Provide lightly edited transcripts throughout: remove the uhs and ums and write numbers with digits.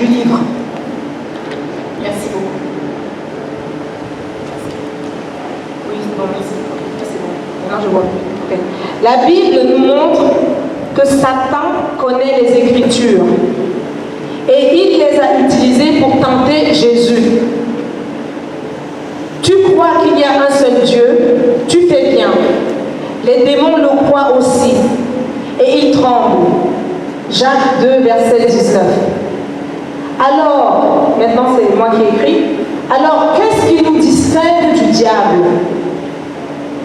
du livre. Merci beaucoup. Oui, c'est bon, merci. C'est bon. Maintenant, je vois. Okay. La Bible nous montre que Satan connaît les Écritures et il les a utilisées pour tenter Jésus. Tu crois qu'il y a un seul Dieu, tu fais bien. Les démons le croient aussi et ils tremblent. Jacques 2, verset 19. Alors, maintenant c'est moi qui écris, alors qu'est-ce qui nous distingue du diable?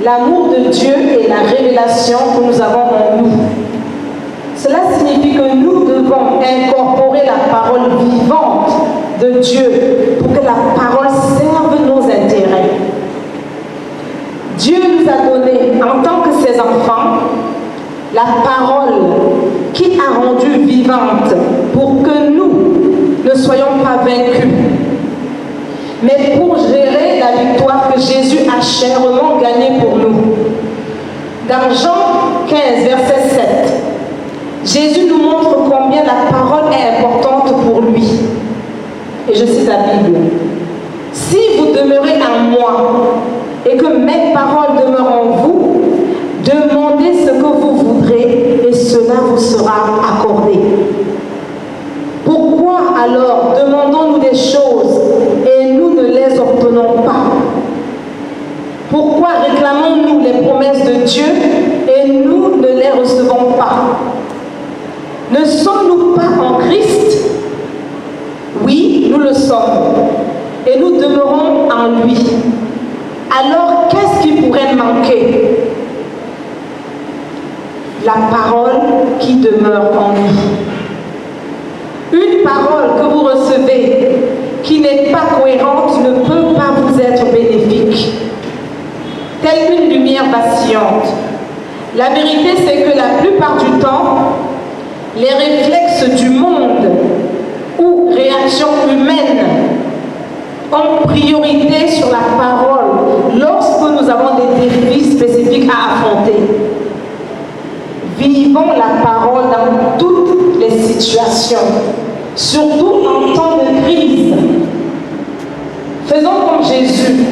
L'amour de Dieu et la révélation que nous avons en nous. Cela signifie que nous devons incorporer la parole vivante de Dieu pour que la parole serve nos intérêts. Dieu nous a donné, en tant que ses enfants, la parole qui a rendu vivante pour que nous ne soyons pas vaincus, mais pour gérer la victoire que Jésus a chèrement gagnée pour nous. Dans Jean 15, verset 7, Jésus nous montre combien la parole est importante pour lui. Et je cite la Bible. « Si vous demeurez en moi et que mes paroles demeurent en vous, demandez ce que vous voudrez et cela vous sera accordé. » Pourquoi alors demandons-nous des choses et nous ne les obtenons pas? Pourquoi réclamons-nous les promesses de Dieu et nous ne les recevons pas? Ne sommes-nous pas en Christ? Oui, nous le sommes. Et nous demeurons en lui. Alors, qu'est-ce qui pourrait manquer? La parole qui demeure en nous. Une parole que vous recevez qui n'est pas cohérente ne peut pas vous être bénéfique. Telle une lumière vacillante. La vérité, c'est que la plupart du temps, les réflexes du monde ou réactions humaines ont priorité sur la parole lorsque nous avons des défis spécifiques à affronter. Vivons la parole dans toutes les situations, surtout en temps de crise. Faisons comme Jésus,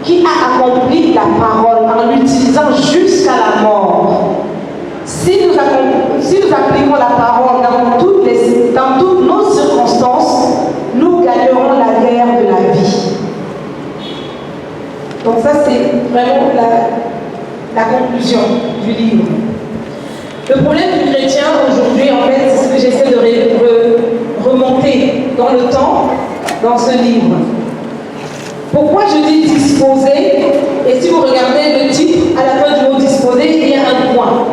qui a accompli la parole en l'utilisant jusqu'à la mort. Si nous appliquons la parole dans toutes nos circonstances, nous gagnerons la guerre de la vie. Donc ça, c'est vraiment la conclusion du livre. Le problème du chrétien aujourd'hui, en fait, c'est ce que j'essaie de remonter dans le temps, dans ce livre. Pourquoi je dis disposer? Et si vous regardez le titre, à la fin du mot disposer, il y a un point.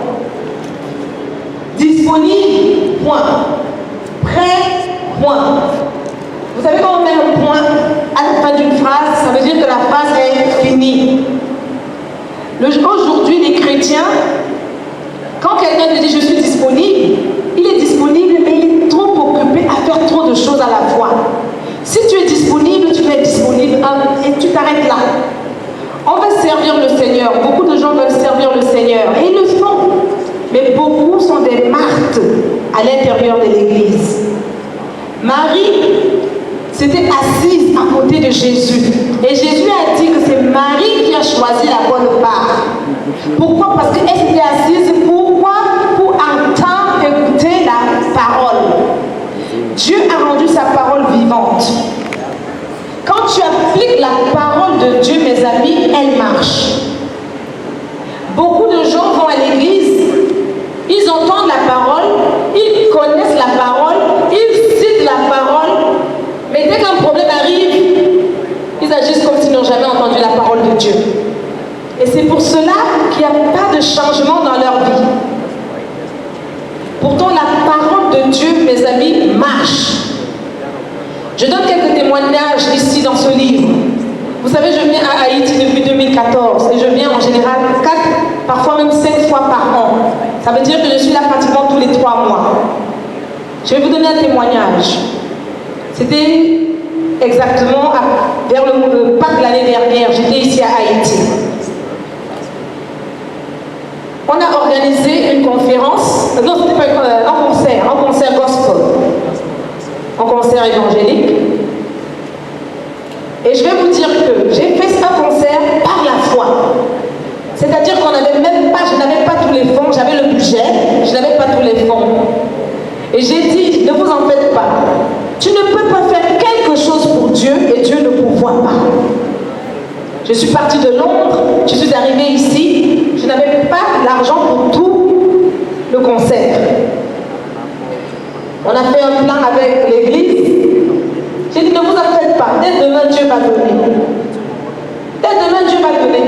Disponible, point. Prêt, point. Vous savez quand on met un point à la fin d'une phrase, ça veut dire que la phrase est finie. Aujourd'hui, les chrétiens, quand quelqu'un te dit je suis disponible, il est disponible, mais il est trop occupé à faire trop de choses à la fois. Si tu es disponible, tu es disponible et tu t'arrêtes là. On va servir le Seigneur. Beaucoup de gens veulent servir le Seigneur et ils le font. Mais beaucoup sont des Marthes à l'intérieur de l'Église. Marie s'était assise à côté de Jésus. Et Jésus a dit que c'est Marie qui a choisi la bonne part. Pourquoi? Parce qu'elle s'était assise. Pourquoi? Pour entendre, écouter la parole. Dieu a rendu sa parole vivante. Quand tu appliques la parole de Dieu, mes amis, elle marche. Beaucoup de gens vont à l'église, ils entendent la parole, ils connaissent la parole, ils citent la parole, mais dès qu'un problème arrive, ils agissent comme s'ils n'ont jamais entendu la parole de Dieu. Et c'est pour cela qu'il n'y a pas de changement dans leur vie. Pourtant, la parole de Dieu, mes amis, marche. Je donne quelques témoignages ici dans ce livre. Vous savez, je viens à Haïti depuis 2014 et je viens en général 4, parfois même 5 fois par an. Ça veut dire que je suis là pratiquement tous les 3 mois. Je vais vous donner un témoignage. C'était exactement vers le Pâques de l'année dernière. J'étais ici à Haïti. On a organisé une conférence, non, c'était pas un concert gospel. Un concert concert évangélique. Et je vais vous dire que j'ai fait un concert par la foi. C'est-à-dire qu'on n'avait même pas, je n'avais pas tous les fonds, j'avais le budget, je n'avais pas tous les fonds. Et j'ai dit, ne vous en faites pas. Tu ne peux pas faire quelque chose pour Dieu et Dieu ne pourvoit pas. Je suis partie de Londres, je suis arrivée ici, je n'avais pas l'argent pour tout le concert. On a fait un plan avec l'église. J'ai dit, ne vous en faites pas, dès demain Dieu va donner. Dès demain Dieu va donner.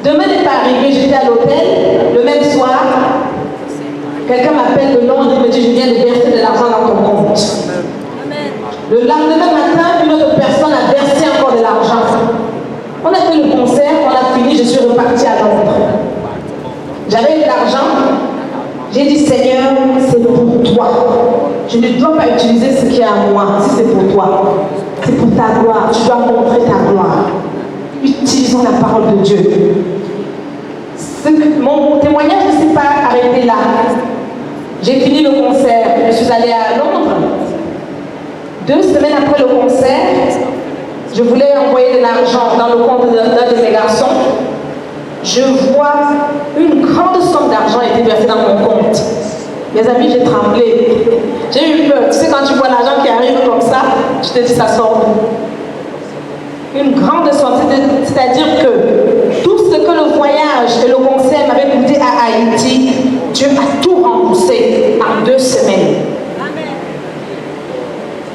Demain n'est pas arrivé, j'étais à l'hôtel, le même soir, quelqu'un m'appelle de Londres et me dit, je viens de verser de l'argent dans ton compte. Le lendemain matin, une autre personne a versé encore de l'argent. On a fait le concert, on a fini, je suis repartie à Londres. J'avais eu de l'argent. J'ai dit, Seigneur, c'est pour toi. Je ne dois pas utiliser ce qui est à moi, si c'est pour toi. C'est pour ta gloire, tu dois montrer ta gloire. Utilisons la parole de Dieu. Mon témoignage ne s'est pas arrêté là. J'ai fini le concert, je suis allée à Londres. 2 semaines après le concert, je voulais envoyer de l'argent dans le compte d'un de mes garçons. Je vois une grande somme d'argent a été versée dans mon compte. Mes amis, j'ai tremblé. J'ai eu peur. Tu sais, quand tu vois l'argent qui arrive comme ça, tu te dis, ça sort. Une grande somme. C'est-à-dire que tout ce que le voyage et le concert m'avaient coûté à Haïti, Dieu a tout remboursé en 2 semaines.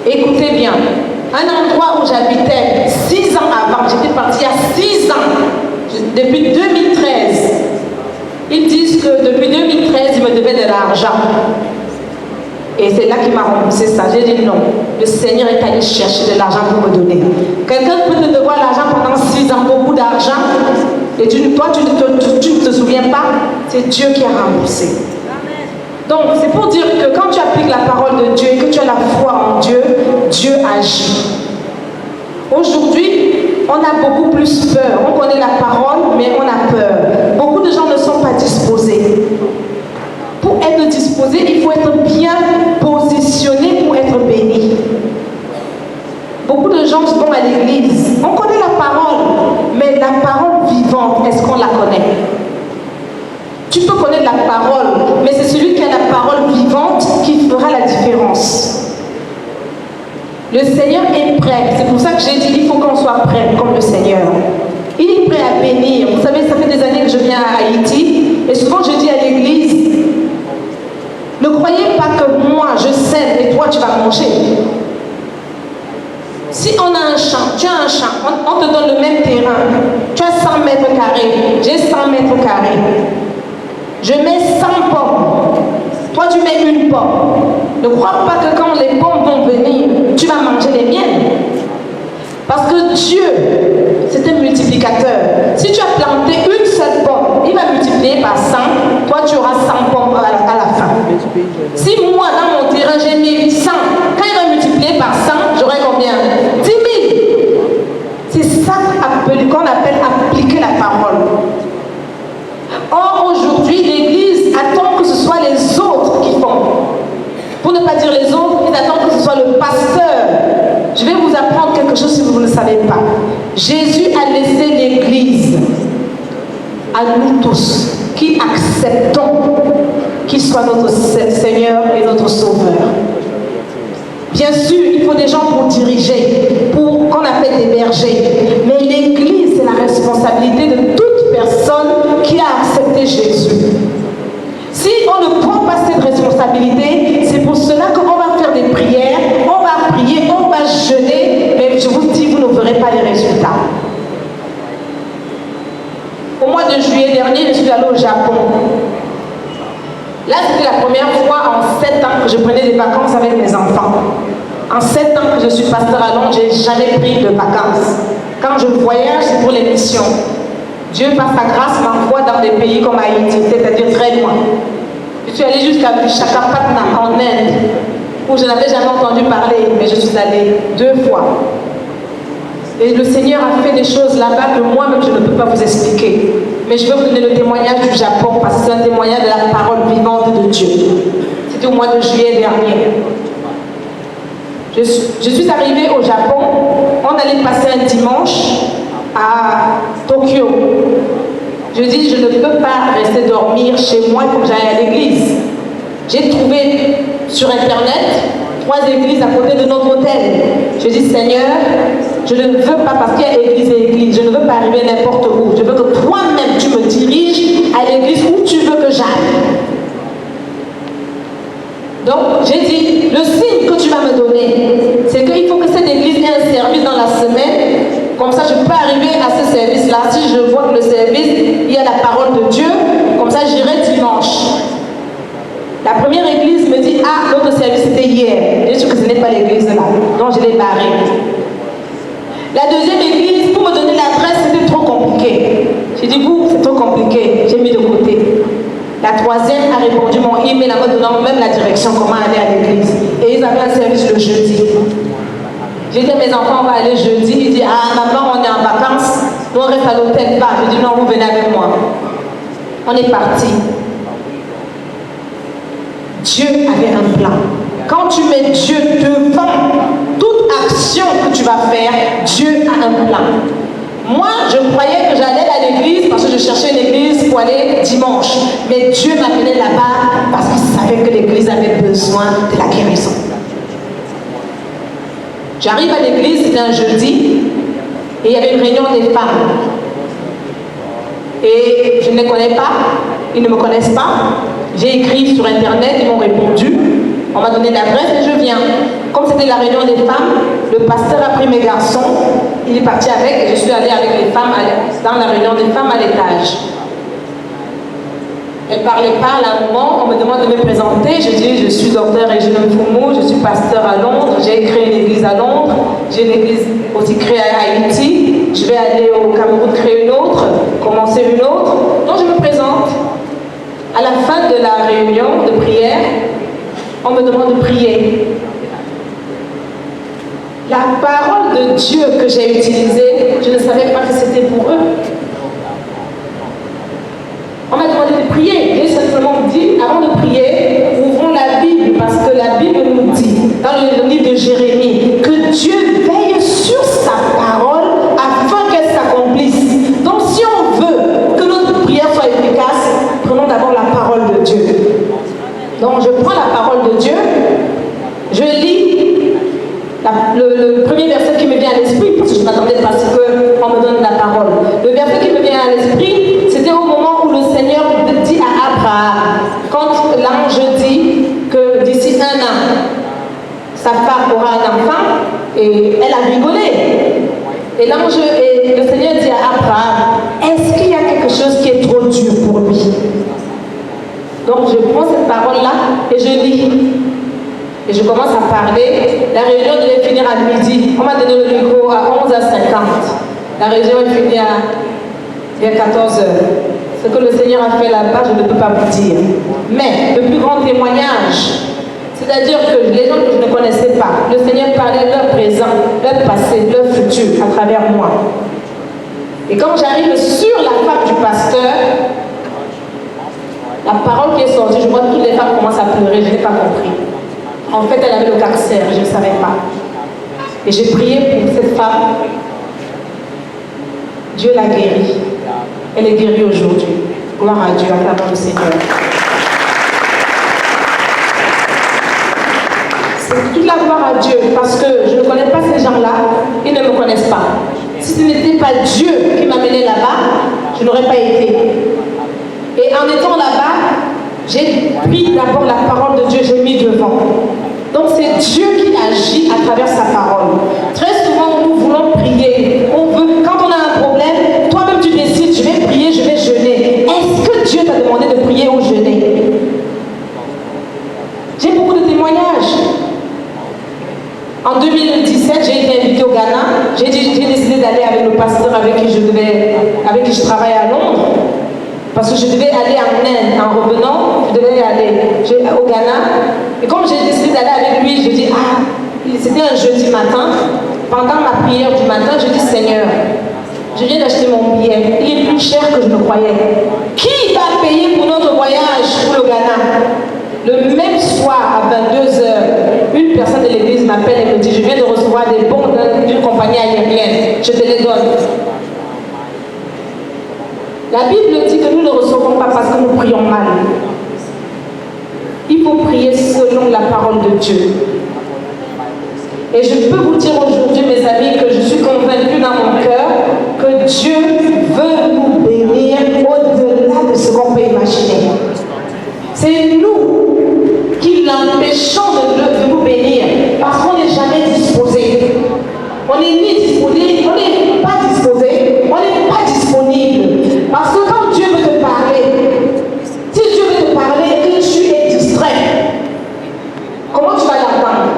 Écoutez bien, un endroit où j'habitais 6 ans avant, j'étais partie à 6 ans, depuis 2013. Ils disent que depuis 2013, ils me devaient de l'argent. Et c'est là qu'il m'a remboursé ça. J'ai dit non, le Seigneur est allé chercher de l'argent pour me donner. Quelqu'un peut te devoir l'argent pendant 6 ans, beaucoup d'argent, et toi tu ne te souviens pas, c'est Dieu qui a remboursé. Donc, c'est pour dire que quand tu appliques la parole de Dieu et que tu as la foi en Dieu, Dieu agit. Aujourd'hui, on a beaucoup plus peur. On connaît la parole, mais on a peur. Beaucoup de gens ne sont pas disposés. Pour être disposé, il faut être bien positionné pour être béni. Beaucoup de gens vont à l'église. On connaît la parole, mais la parole vivante, est-ce qu'on la connaît? Tu peux connaître la parole, mais c'est celui qui a la parole vivante qui fera la différence. Le Seigneur est prêt. C'est pour ça que j'ai dit qu'il faut qu'on soit prêt comme le Seigneur. Il est prêt à bénir. Vous savez, ça fait des années que je viens à Haïti et souvent je dis à l'église, ne croyez pas que moi je sème et toi tu vas manger. Si on a un champ, tu as un champ, on te donne le même terrain. Tu as 100 mètres carrés, j'ai 100 mètres carrés. Je mets 100 pommes. Toi, tu mets une pomme. Ne crois pas que quand les pommes vont venir, tu vas manger les miennes. Parce que Dieu, c'est un multiplicateur. Si tu as planté une seule pomme, il va multiplier par 100. Toi, tu auras 100 pommes à la fin. Si moi, dans mon terrain, j'ai mis 100, quand il va multiplier par 100, j'aurai combien? 10 000. C'est ça qu'on appelle appliquer la parole. Or, aujourd'hui, l'Église attend que ce soit les autres qui font. Pour ne pas dire les autres, ils attendent que ce soit le pasteur. Je vais vous apprendre quelque chose si vous ne le savez pas. Jésus a laissé l'Église à nous tous, qui acceptons qu'il soit notre Seigneur et notre Sauveur. Bien sûr, il faut des gens pour diriger, pour qu'on appelle des bergers. Mais l'Église, c'est la responsabilité de toute personne qui a accepté Jésus. Si on ne prend pas cette responsabilité, c'est pour cela qu'on va faire des prières, on va prier, on va jeûner, mais je vous dis, vous ne verrez pas les résultats. Au mois de juillet dernier, je suis allée au Japon. Là, c'était la première fois en 7 ans que je prenais des vacances avec mes enfants. En 7 ans que je suis pasteur à Londres, je n'ai jamais pris de vacances. Quand je voyage, c'est pour les missions. Dieu, par sa grâce, m'envoie dans des pays comme Haïti, c'est-à-dire très loin. Je suis allée jusqu'à Visakhapatnam, en Inde, où je n'avais jamais entendu parler, mais je suis allée 2 fois. Et le Seigneur a fait des choses là-bas que moi-même je ne peux pas vous expliquer. Mais je vais vous donner le témoignage du Japon, parce que c'est un témoignage de la parole vivante de Dieu. C'était au mois de juillet dernier. Je suis arrivée au Japon, on allait passer un dimanche à Tokyo. Je dis, je ne peux pas rester dormir chez moi, il faut que j'aille à l'église. J'ai trouvé sur internet 3 églises à côté de notre hôtel. Je dis, Seigneur, je ne veux pas, parce qu'il y a église et église, je ne veux pas arriver n'importe où. Je veux que toi-même tu me diriges à l'église où tu veux que j'aille. Donc, j'ai dit, le signe que tu vas me donner, c'est qu'il faut que cette église ait un service dans la semaine. Comme ça, je peux arriver à ce service-là. Si je vois que le service, il y a la parole de Dieu, comme ça, j'irai dimanche. La première église me dit, ah, notre service c'était hier. J'ai dit que ce n'est pas l'église là. Donc, je l'ai barré. La deuxième église, pour me donner l'adresse, c'était trop compliqué. J'ai dit, vous, c'est trop compliqué. J'ai mis de côté. La troisième a répondu mon email en me donnant même la direction, comment aller à l'église. Et ils avaient un service le jeudi. J'ai dit à mes enfants, on va aller jeudi. Ils disent, ah maman, on est en vacances, nous on reste à l'hôtel pas. J'ai dit, non, vous venez avec moi. On est parti. Dieu avait un plan. Quand tu mets Dieu devant toute action que tu vas faire, Dieu a un plan. Moi, je croyais que j'allais à l'église parce que je cherchais une église pour aller dimanche. Mais Dieu m'amenait là-bas parce qu'il savait que l'église avait besoin de la guérison. J'arrive à l'église, c'était un jeudi, et il y avait une réunion des femmes. Et je ne les connais pas, ils ne me connaissent pas. J'ai écrit sur internet, ils m'ont répondu. On m'a donné l'adresse et je viens. Comme c'était la réunion des femmes, le pasteur a pris mes garçons, il est parti avec et je suis allée avec les femmes dans la réunion des femmes à l'étage. Elle parlait pas à un moment, on me demande de me présenter. Je dis, je suis docteur Régine Mfumu, je suis pasteur à Londres, j'ai créé une église à Londres, j'ai une église aussi créée à Haïti, je vais aller au Cameroun créer une autre, commencer une autre. Donc je me présente. À la fin de la réunion de prière, on me demande de prier. La parole de Dieu que j'ai utilisée, je ne savais pas que c'était pour eux. On m'a demandé de prier. J'ai simplement dit, avant de prier, ouvrons la Bible, parce que la Bible nous dit, dans le livre de Jérémie, que Dieu veille sur sa parole afin qu'elle s'accomplisse. Donc si on veut que notre prière soit efficace, prenons d'abord la parole de Dieu. Donc je prends la parole de Dieu, je lis le premier verset qui me vient à l'esprit, parce que je m'attendais pas à ce qu'on me donne la parole. Le verset qui me vient à l'esprit, c'était au moment où le Seigneur dit à Abraham, quand l'ange dit que d'ici 1 an, sa femme aura un enfant, et elle a rigolé. Et l'ange, et le Seigneur dit à Abraham, est-ce qu'il y a quelque chose qui est trop dur pour lui? Donc je prends cette parole-là et je lis. Et je commence à parler. La réunion devait finir à midi. On m'a donné le micro à 11h50. La réunion est finie vers 14h. Ce que le Seigneur a fait là-bas, je ne peux pas vous dire. Mais le plus grand témoignage, c'est-à-dire que les gens que je ne connaissais pas, le Seigneur parlait leur présent, leur passé, leur futur à travers moi. Et quand j'arrive sur la femme du pasteur, la parole qui est sortie, je vois que toutes les femmes commencent à pleurer, je n'ai pas compris. En fait, elle avait le cancer, je ne savais pas. Et j'ai prié pour cette femme. Dieu l'a guérie. Elle est guérie aujourd'hui. Gloire à Dieu, acclamons le Seigneur. C'est toute la gloire à Dieu, parce que je ne connais pas ces gens-là, ils ne me connaissent pas. Si ce n'était pas Dieu qui m'amenait là-bas, je n'aurais pas été. Et en étant là-bas, j'ai pris d'abord la parole de Dieu, j'ai mis devant. Donc c'est Dieu qui agit à travers sa parole. Très souvent, nous voulons prier. Quand on a un problème, toi-même tu décides, je vais prier, je vais jeûner. Est-ce que Dieu t'a demandé de prier ou jeûner? J'ai beaucoup de témoignages. En 2017, j'ai été invitée au Ghana. J'ai décidé d'aller avec le pasteur avec qui je travaille à Londres. Parce que je devais aller en Inde, en revenant, je devais aller au Ghana. Et comme j'ai décidé d'aller avec lui, je dis, c'était un jeudi matin. Pendant ma prière du matin, je dis, Seigneur, je viens d'acheter mon billet. Il est plus cher que je ne croyais. Qui va payer pour notre voyage pour le Ghana? Le même soir, à 22h, une personne de l'église m'a m'appelle et me dit, je viens de recevoir des bons d'une compagnie aérienne, je te les donne. La Bible dit que nous ne recevons pas parce que nous prions mal. Il faut prier selon la parole de Dieu. Et je peux vous dire aujourd'hui, mes amis, que je suis convaincue dans mon cœur que Dieu veut nous bénir au-delà de ce qu'on peut imaginer. C'est nous qui l'empêchons de nous bénir parce qu'on n'est jamais disposé. On n'est ni disponible, on n'est pas disposé, on n'est pas disponible. Parce que quand Dieu veut te parler, si Dieu veut te parler et que tu es distrait, comment tu vas l'entendre?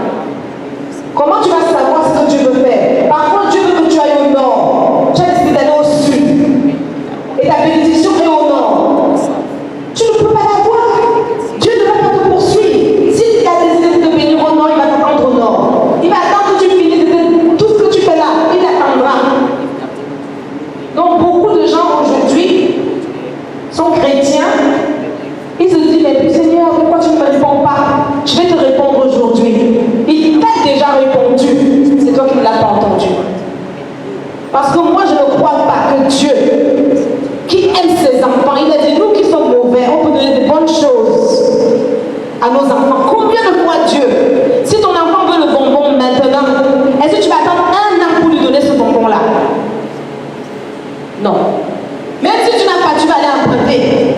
Comment tu vas savoir ce que Dieu veut faire? Parfois, Dieu veut que tu ailles au nord. Tu as décidé d'aller au sud. Et ta bénédiction est au nord. Tu ne peux pas la voir. Dieu ne va pas te poursuivre. Si tu as décidé de te bénir au nord, il va t'attendre au nord. Il va attendre que tu finisses tout ce que tu fais là. Il t'attendra. Donc, beaucoup de gens aujourd'hui sont chrétiens. Ils se disent, mais Seigneur, pourquoi tu ne me réponds pas? Je vais te répondre aujourd'hui. Il t'a déjà répondu. C'est toi qui ne l'as pas entendu. Parce que moi, je ne crois pas que Dieu, qui aime ses enfants, il a dit, nous qui sommes mauvais, on peut donner de bonnes choses à nos enfants. Combien de fois Dieu, si ton enfant veut le bonbon maintenant, est-ce que tu vas attendre 1 an pour lui donner ce bonbon-là? Non. Même si tu n'as pas, tu vas aller emprunter.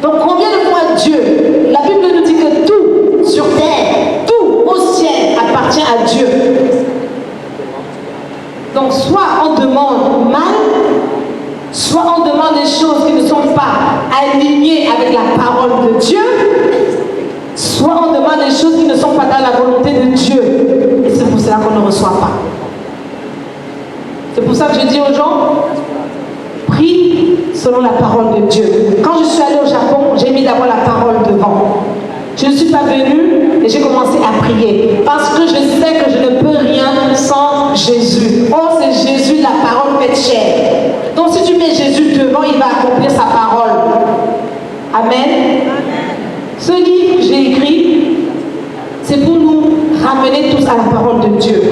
Donc combien de fois Dieu, la Bible nous dit que tout sur terre, tout au ciel appartient à Dieu. Donc soit on demande mal, soit on demande des choses qui ne sont pas alignées avec la parole de Dieu, soit on demande des choses qui ne sont pas dans la volonté de Dieu. Et c'est pour cela qu'on ne reçoit pas. C'est pour ça que je dis aux gens, prie selon la parole de Dieu. Quand je suis allée au Japon, j'ai mis d'abord la parole devant. Je ne suis pas venue et j'ai commencé à prier. Parce que je sais que je ne peux rien sans Jésus. Oh, c'est Jésus, la parole faite chair. Donc si tu mets Jésus devant, il va accomplir sa parole. Amen. Ce livre que j'ai écrit, c'est pour nous ramener tous à la parole de Dieu.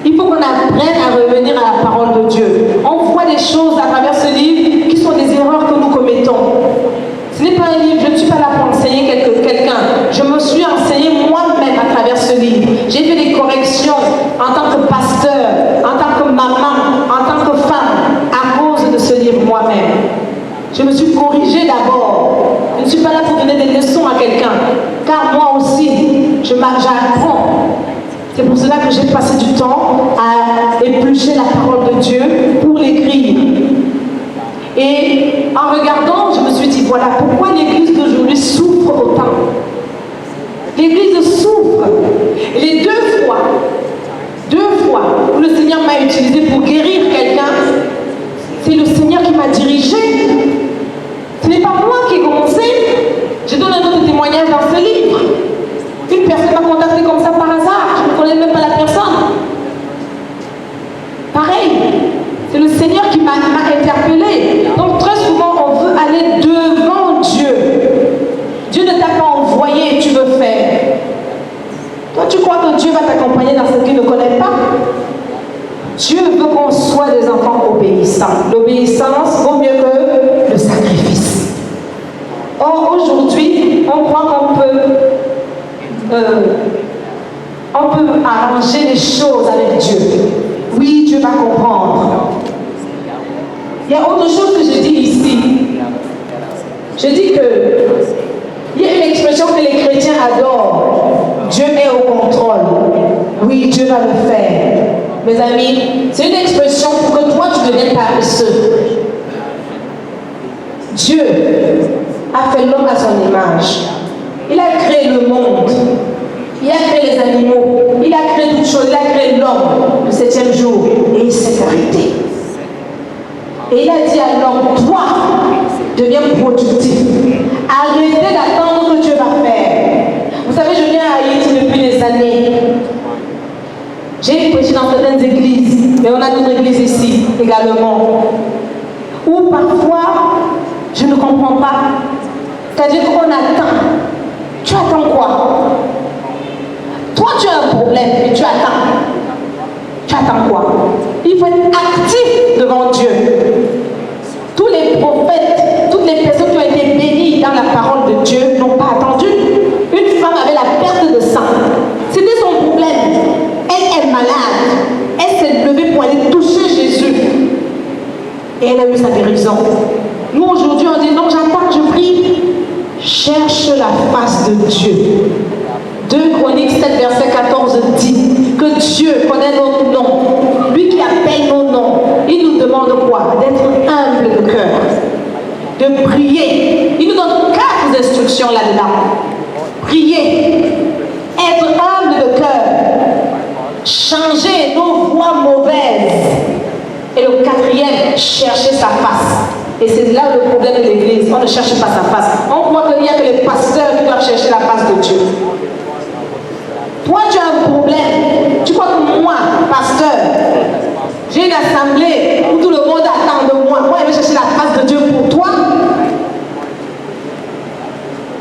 Il faut qu'on apprenne à revenir à la parole de Dieu. On voit des choses à travers ce livre qui sont des erreurs que nous commettons. Ce n'est pas un livre, je ne suis pas là pour enseigner quelqu'un. Je me suis enseignée moi-même à travers ce livre. J'ai fait des corrections en tant que pasteur, en tant que maman, en tant que femme, à cause de ce livre moi-même. Je me suis corrigée d'abord. Je ne suis pas là pour donner des leçons à quelqu'un. Car moi aussi, j'apprends. C'est pour cela que j'ai passé du temps à éplucher la parole de Dieu pour l'écrire. Et en regardant, je me suis dit, voilà pourquoi l'église d'aujourd'hui souffre autant. L'église souffre. Et les deux fois où le Seigneur m'a utilisé pour guérir quelqu'un, c'est le Seigneur qui m'a dirigé. Ce n'est pas moi qui ai commencé. Je donne un autre témoignage dans ce livre. Une personne m'a contacté comme ça par hasard. Je ne connais même pas la personne. Pareil, c'est le Seigneur qui m'a interpellé. Donc très souvent, on veut aller devant Dieu. Dieu ne t'a pas envoyé, tu veux faire. Toi, tu crois que Dieu va t'accompagner dans ce qu'il ne connaît pas? Dieu veut qu'on soit des enfants obéissants. L'obéissance vaut mieux que le sacrifice. Or, aujourd'hui, on croit qu'on peut arranger les choses avec Dieu. Oui, Dieu va comprendre. Il y a autre chose que je dis ici. Je dis que il y a une expression que les chrétiens adorent. Dieu est au contrôle. Oui, Dieu va le faire. Mes amis, c'est une expression pour que toi tu deviennes paresseux. Dieu a fait l'homme à son image. Il a créé le monde. Il a créé les animaux. Il a créé toutes choses. Il a créé l'homme le 7e jour. Et il s'est arrêté. Et il a dit à l'homme, toi, deviens productif. Arrêtez d'attendre que Dieu va faire. Vous savez, je viens à Haïti depuis des années. J'ai prêché dans certaines églises, mais on a d'autres églises ici également, où parfois, je ne comprends pas. C'est-à-dire qu'on attend. Tu attends quoi? Toi, tu problème et tu attends. Tu attends quoi? Il faut être actif devant Dieu. Tous les prophètes, toutes les personnes qui ont été bénies dans la parole de Dieu n'ont pas attendu. Une femme avait la perte de sang. C'était son problème. Elle est malade. Elle s'est levée pour aller toucher Jésus. Et elle a eu sa guérison. Nous aujourd'hui on dit non, j'attends, je prie. Cherche la face de Dieu. 2 Chroniques 7 verset 14 dit que Dieu connaît nos noms. Lui qui appelle nos noms. Il nous demande quoi? D'être humble de cœur. De prier. Il nous donne 4 instructions là-dedans. Prier. Être humble de cœur. Changer nos voies mauvaises. Et le 4e, chercher sa face. Et c'est là le problème de l'église. On ne cherche pas sa face. On croit qu'il n'y a que les pasteurs qui doivent chercher la face de Dieu. Toi, tu as un problème. Tu crois que moi, pasteur, j'ai une assemblée où tout le monde attend de moi. Moi, je vais chercher la face de Dieu pour toi.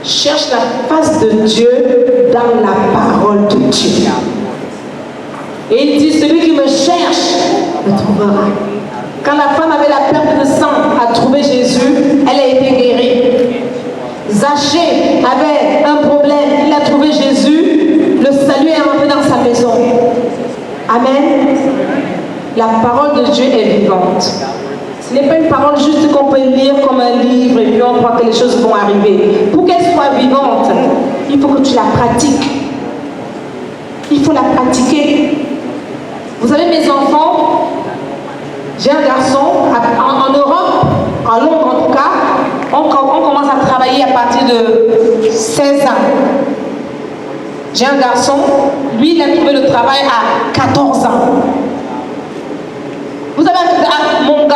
Cherche la face de Dieu dans la parole de Dieu. Et il dit, celui qui me cherche me trouvera. Quand la femme avait la perte de sang à trouver Jésus, elle a été guérie. Zachée avait un problème, il a trouvé Jésus, le salut est entré dans sa maison. Amen. La parole de Dieu est vivante. Ce n'est pas une parole juste qu'on peut lire comme un livre et puis on croit que les choses vont arriver. Pour qu'elle soit vivante, il faut que tu la pratiques. Il faut la pratiquer. Vous savez, mes enfants, j'ai un garçon, en Europe, en Londres en tout cas, on commence à travailler à partir de 16 ans. J'ai un garçon, lui il a trouvé le travail à 14 ans. Vous savez, donc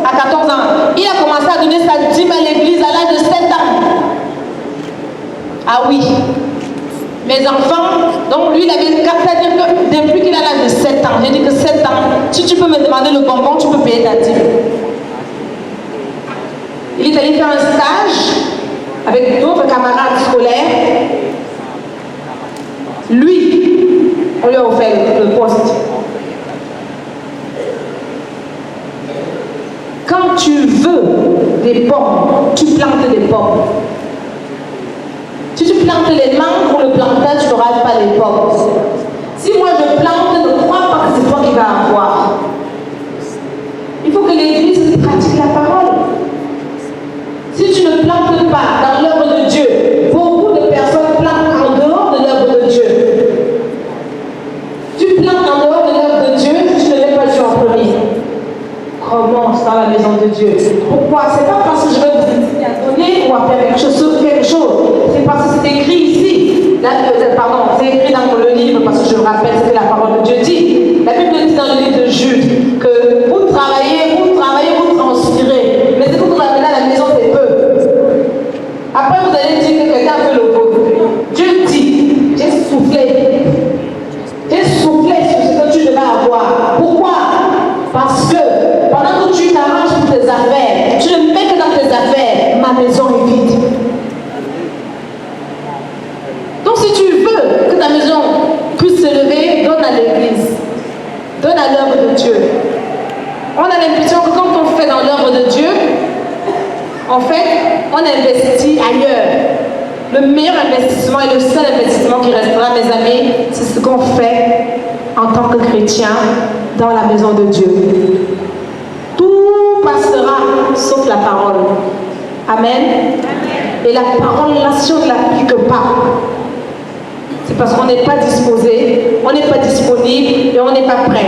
à 14 ans, il a commencé à donner sa dîme à l'église à l'âge de 7 ans. Ah oui. Mes enfants, donc lui il avait depuis qu'il a l'âge de 7 ans, j'ai dit que 7 ans, si tu peux me demander le bonbon, tu peux payer ta dîme. Il est allé faire un stage avec d'autres camarades scolaires. Lui, on lui a offert le poste. Quand tu veux des pommes, tu plantes des pommes. Si tu plantes les mangues pour le plantain, tu n'auras pas les pommes. Si moi je plante, ne crois pas que c'est toi qui vas avoir. Il faut que l'église pratique la parole. Si tu ne plantes pas dans l'œuvre de Dieu, beaucoup de personnes plantent en dehors de l'œuvre de Dieu. Tu plantes en dehors de l'œuvre de Dieu, tu ne mets pas Dieu en premier. Commence dans la maison de Dieu. Pourquoi? C'est pas parce que je vais vous donner ou à faire quelque chose. C'est parce que c'est écrit ici. Là, pardon, c'est écrit dans le livre parce que je rappelle ce que la parole de Dieu dit. La Bible dit dans le livre de Jude que vous travaillez, vous transpirez. Mais ce que vous avez là à la maison, c'est peu. Après, vous allez dire que quelqu'un fait le vôtre. Dieu dit, j'ai soufflé. J'ai soufflé sur ce que tu devais avoir. Pourquoi? Parce que pendant que tu t'arranges pour tes affaires, tu ne mets que dans tes affaires, ma maison est vide. Donc si tu veux que ta maison puisse se lever, donne à l'église. Donne à l'œuvre de Dieu. On a l'impression que quand on fait dans l'œuvre de Dieu, en fait, on investit ailleurs. Le meilleur investissement et le seul investissement qui restera, mes amis, c'est ce qu'on fait en tant que chrétien dans la maison de Dieu. Tout passera sauf la parole. Amen. Et la parole, là, si on ne l'applique pas, c'est parce qu'on n'est pas disposé, on n'est pas disponible et on n'est pas prêt.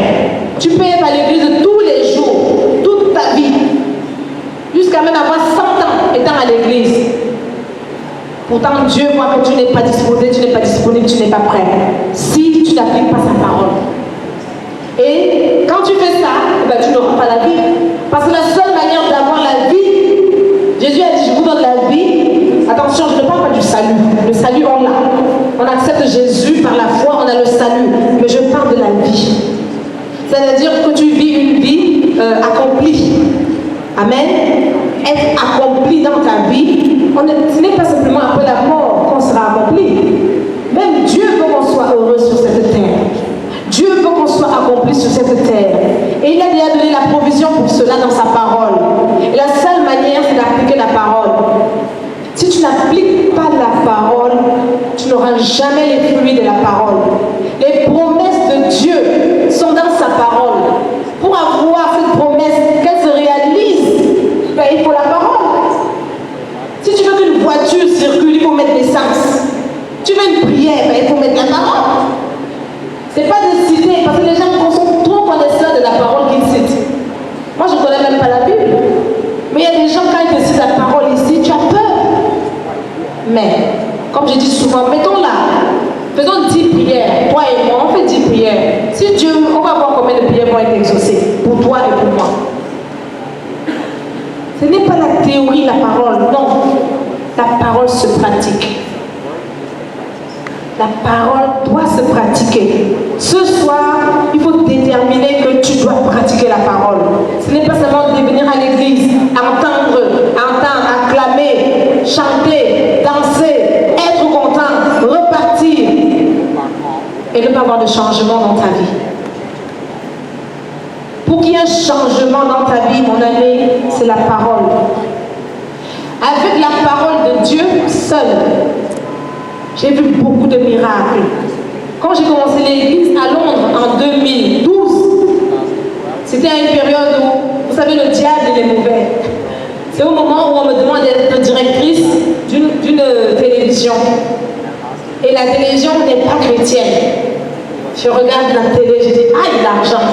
Tu peux être à l'église tous les jours, toute ta vie, jusqu'à même avoir 100 ans étant à l'église. Pourtant, Dieu voit que tu n'es pas disposé, tu n'es pas disponible, tu n'es pas prêt. Si tu n'appliques pas sa parole. Et quand tu fais ça, ben, tu n'auras pas la vie. Parce que la seule manière d'avoir la vie, Jésus a dit, je vous donne la vie. Attention, je ne parle pas du salut. Le salut, on l'a. On accepte Jésus par la foi, on a le salut. Mais je parle de la vie. C'est-à-dire que tu vis une vie accomplie. Amen. Être accompli dans ta vie, ce n'est pas simplement après la mort qu'on sera accompli. Même Dieu veut qu'on soit heureux sur cette cela dans sa parole. Et la seule manière, c'est d'appliquer la parole. Si tu n'appliques pas la parole, tu n'auras jamais les fruits de la parole. Les promesses de Dieu sont dans sa parole. Pour avoir cette promesse, qu'elle se réalise, ben, il faut la parole. Si tu veux qu'une voiture circule, il faut mettre l'essence. Tu veux une prière, ben, il faut mettre la parole. Ce n'est pas de citer, parce que les gens sont trop connaisseurs de la parole qu'ils citent. Moi, je ne connais même pas la Bible. Mais il y a des gens, quand ils te citent la parole ici, tu as peur. Mais, comme je dis souvent, mettons-la. Faisons 10 prières. Toi et moi, on fait 10 prières. Si Dieu, on va voir combien de prières vont être exaucées. Pour toi et pour moi. Ce n'est pas la théorie, la parole. Non. La parole se pratique. La parole doit se pratiquer. Ce soir, il faut déterminer que tu dois pratiquer la parole. Ce n'est pas seulement de venir à l'église, entendre, acclamer, chanter, danser, être content, repartir et ne pas avoir de changement dans ta vie. Pour qu'il y ait un changement dans ta vie, mon ami, c'est la parole. Avec la parole de Dieu seule, j'ai vu beaucoup de miracles. Quand j'ai commencé l'église à Londres en 2012, c'était à une période où, vous savez, le diable, il est mauvais. C'est au moment où on me demande d'être directrice d'une télévision. Et la télévision n'est pas chrétienne. Je regarde la télé, je dis, aïe, l'argent.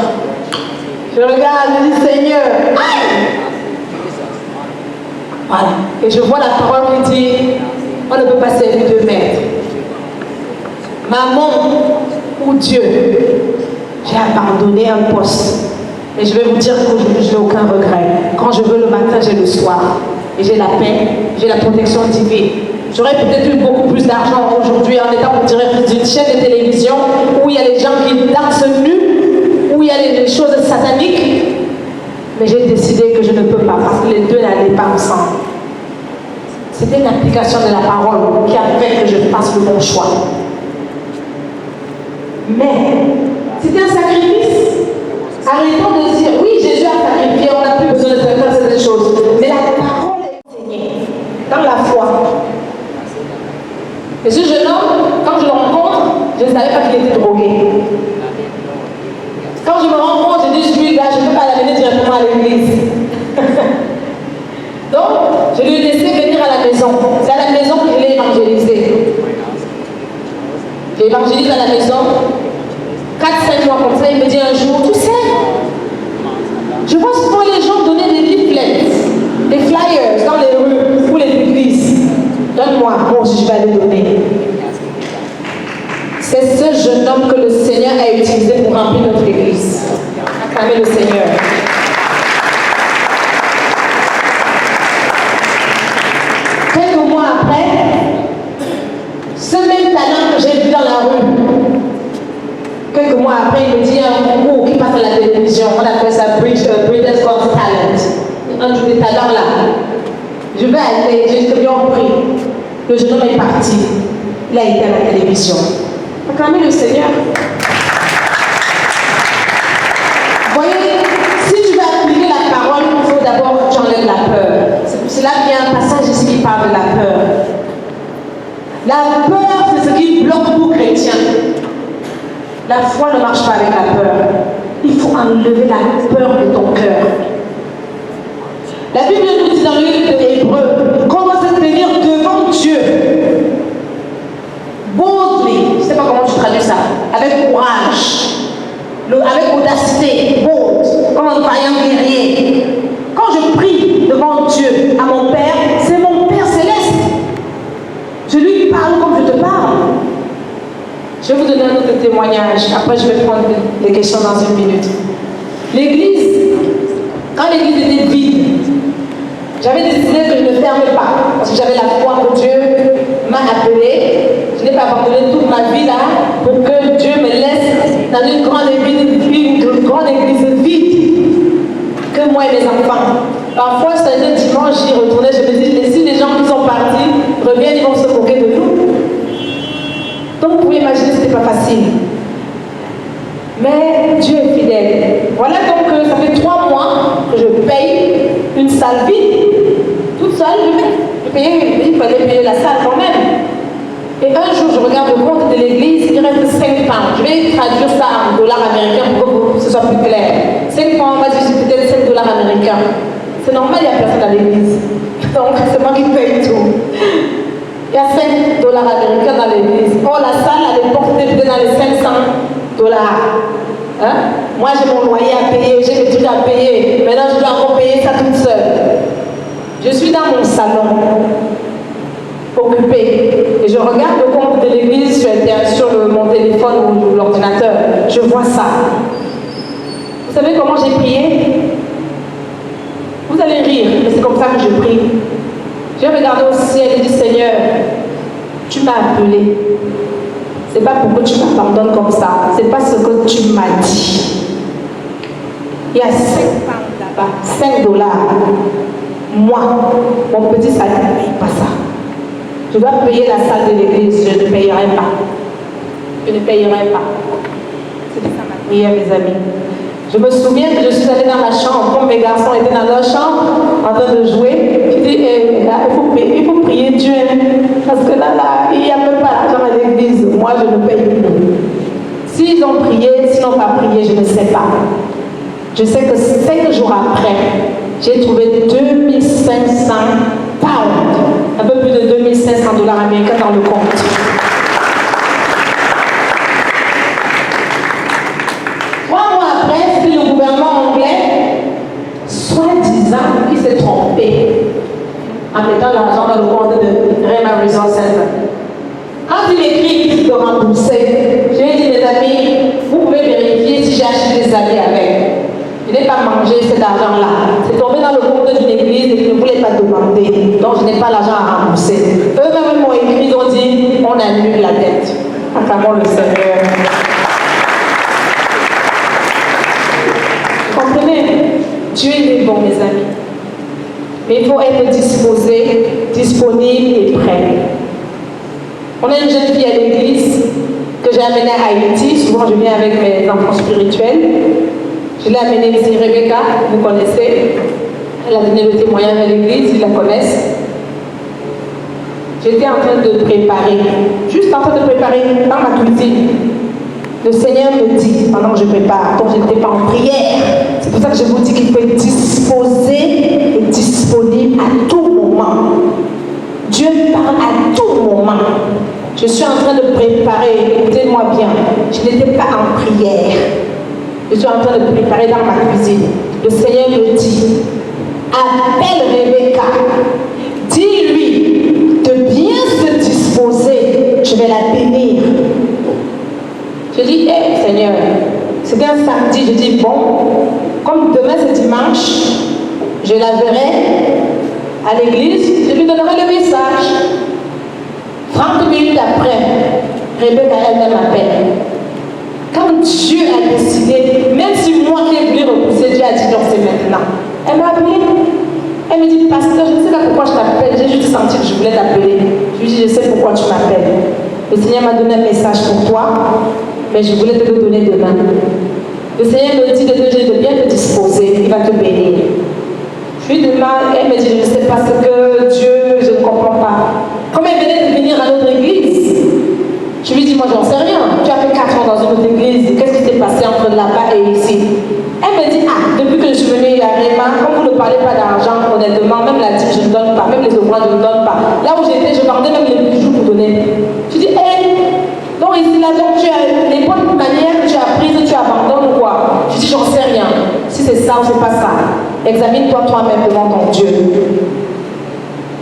Je regarde, je dis, Seigneur, aïe. Voilà. Et je vois la parole qui dit, on ne peut pas servir deux maîtres. Maman ou Dieu, j'ai abandonné un poste. Et je vais vous dire qu'aujourd'hui, je n'ai aucun regret. Quand je veux le matin, j'ai le soir. Et j'ai la paix, j'ai la protection divine. J'aurais peut-être eu beaucoup plus d'argent aujourd'hui en étant directrice d'une chaîne de télévision où il y a les gens qui dansent nus, où il y a des choses sataniques. Mais j'ai décidé que je ne peux pas parce que les deux n'allaient pas ensemble. C'était l'application de la parole qui a fait que je fasse le bon choix. Mais c'était un sacrifice. Arrêtons de dire, oui, Jésus a sacrifié, on n'a plus besoin de faire certaines choses. Mais la parole est enseignée dans la foi. Et ce jeune homme, quand je le rencontre, je ne savais pas qu'il était drogué. Quand je me rends compte, je dis, je suis là, je ne peux pas l'amener directement à l'église. Donc, je lui ai laissé venir à la maison. C'est à la maison que je l'ai évangélisé. J'évangélise à la maison. 4-5 mois comme ça, il me dit un jour, tu sais, je vois souvent les gens donner des leaflets, des flyers dans les rues ou les églises. Donne-moi, moi aussi je vais aller donner. C'est ce jeune homme que le Seigneur a utilisé pour remplir notre église. Acclamez le Seigneur. Quelques mois après, ce même talent que j'ai vu dans la rue, quelques mois après, il me dit un concours qui passe à la télévision. On appelle ça British Got Talent. Un jour des talents là. Je vais aller, j'ai bien pris. Le jeune homme est parti. Il a été à la télévision. Acclamez le Seigneur. Vous voyez, si tu veux appliquer la parole, il faut d'abord que tu enlèves la peur. C'est pour cela qu'il y a un passage ici qui parle de la peur. La peur, c'est ce qui bloque nous chrétiens. La foi ne marche pas avec la peur. Il faut enlever la peur de ton cœur. La Bible nous dit dans le livre de Hébreux qu'on doit se tenir devant Dieu. Boldly, je ne sais pas comment tu traduis ça, avec courage, avec audacité, bold, comme un vaillant guerrier. Quand je prie devant Dieu, à mon Père, c'est mon Père céleste. Je lui parle comme je te parle. Je vais vous donner un autre témoignage. Après, je vais prendre les questions dans une minute. L'église, quand l'église était vide, j'avais décidé que je ne fermais pas. Parce que j'avais la foi que Dieu m'a appelé. Je n'ai pas abandonné toute ma vie là pour que Dieu me laisse dans une grande église vide. Que moi et mes enfants. Parfois, c'est un dimanche, j'y retournais, je me dis, mais si les gens qui sont partis reviennent, ils vont se moquer de nous. Donc, vous pouvez imaginer que ce n'était pas facile. Mais Dieu est fidèle. Voilà donc, ça fait 3 mois que je paye une salle vide, toute seule, il fallait payer la salle quand même. Et un jour, je regarde le compte de l'église, il reste 5 pounds. Je vais traduire ça en dollars américains pour que ce soit plus clair. 5 pounds, on va dire peut-être 5 dollars américains. C'est normal, il n'y a personne à l'église. Donc, c'est moi qui paye tout. Il y a 5 dollars américains dans l'église. Oh, la salle, elle est portée peut-être dans les 500 dollars. Hein? Moi, j'ai mon loyer à payer, j'ai mes trucs à payer. Maintenant, je dois encore payer ça toute seule. Je suis dans mon salon, occupée, et je regarde le compte de l'église sur mon téléphone ou l'ordinateur. Je vois ça. Vous savez comment j'ai prié? Vous allez rire, mais c'est comme ça que je prie. J'ai regardé au ciel et dit, Seigneur, tu m'as appelé. C'est pas pour que tu m'abandonnes comme ça. C'est pas ce que tu m'as dit. Il y a 5 pounds là-bas, 5 dollars. Moi, mon petit salaire ne paye pas ça. Je dois payer la salle de l'église, je ne payerai pas. Je ne payerai pas. C'est ça ma prière, mes amis. Je me souviens que je suis allée dans ma chambre, quand mes garçons étaient dans leur chambre, en train de jouer. Je dis, il faut prier Dieu, parce que là, il n'y a même pas l'argent à l'église. Moi, je ne paye plus. S'ils ont prié, s'ils n'ont pas prié, je ne sais pas. Je sais que 5 jours après, j'ai trouvé 2500 pounds, un peu plus de 2500 dollars américains dans le compte. 3 mois après, c'était le gouvernement anglais, soi-disant, qui s'est trompé en mettant l'argent dans le compte de Rema Resource Center. Quand il écrit de rembourser, j'ai dit, mes amis, vous pouvez vérifier si j'ai acheté des habits avec. Je n'ai pas mangé cet argent-là. C'est tombé dans le compte d'une église et je ne voulais pas demander. Donc je n'ai pas l'argent à rembourser. Eux-mêmes m'ont écrit, ils ont dit, on annule la dette. Acclamons le Seigneur. Comprenez? Dieu est bon, mes amis. Mais il faut être disposé, disponible et prêt. On a une jeune fille à l'église que j'ai amenée à Haïti. Souvent, je viens avec mes enfants spirituels. Je l'ai amenée ici, Rebecca, vous connaissez. Elle a donné le témoignage à l'église, ils la connaissent. J'étais en train de préparer, juste en train de préparer dans ma cuisine. Le Seigneur me dit, pendant que je prépare, donc je n'étais pas en prière. C'est pour ça que je vous dis qu'il faut être disposé et disponible à tout moment. Dieu parle à tout moment. Je suis en train de préparer, écoutez-moi bien, je n'étais pas en prière. Je suis en train de préparer dans ma cuisine. Le Seigneur me dit, appelle Rebecca, dis-lui de bien se disposer, je vais la bénir. Je dis, Seigneur, c'était un samedi, je dis, bon, comme demain c'est dimanche, je la verrai à l'église, je lui donnerai le message. 30 minutes après, Rebecca elle-même m'appelle. Quand Dieu a décidé, même si moi qui ai voulu repousser, Dieu a dit non, c'est maintenant. Elle m'a appelé. Elle me dit, pasteur, je ne sais pas pourquoi je t'appelle. J'ai juste senti que je voulais t'appeler. Je lui ai dit, je sais pourquoi tu m'appelles. Le Seigneur m'a donné un message pour toi, mais je voulais te le donner demain. Le Seigneur me dit de bien te disposer, il va te bénir. Je lui demande, elle me dit, je ne sais pas ce que Dieu, je ne comprends pas. Comme elle venait de venir à notre église, je lui dis, moi j'en sais rien. Tu as fait 4 ans dans une autre église, qu'est-ce qui s'est passé entre là-bas et ici? Elle me dit, depuis que je suis venue à Réma, comme vous ne parlez pas d'argent, honnêtement, même la dîme je ne donne pas, même les offrandes je ne donne pas. Là où j'étais, je vendais même les bijoux pour donner. Je dis, donc ici, là, donc tu as les bonnes manières que tu as prises, tu abandonnes ou quoi? Je dis, j'en sais rien. Si c'est ça ou c'est pas ça, examine-toi toi-même devant ton Dieu.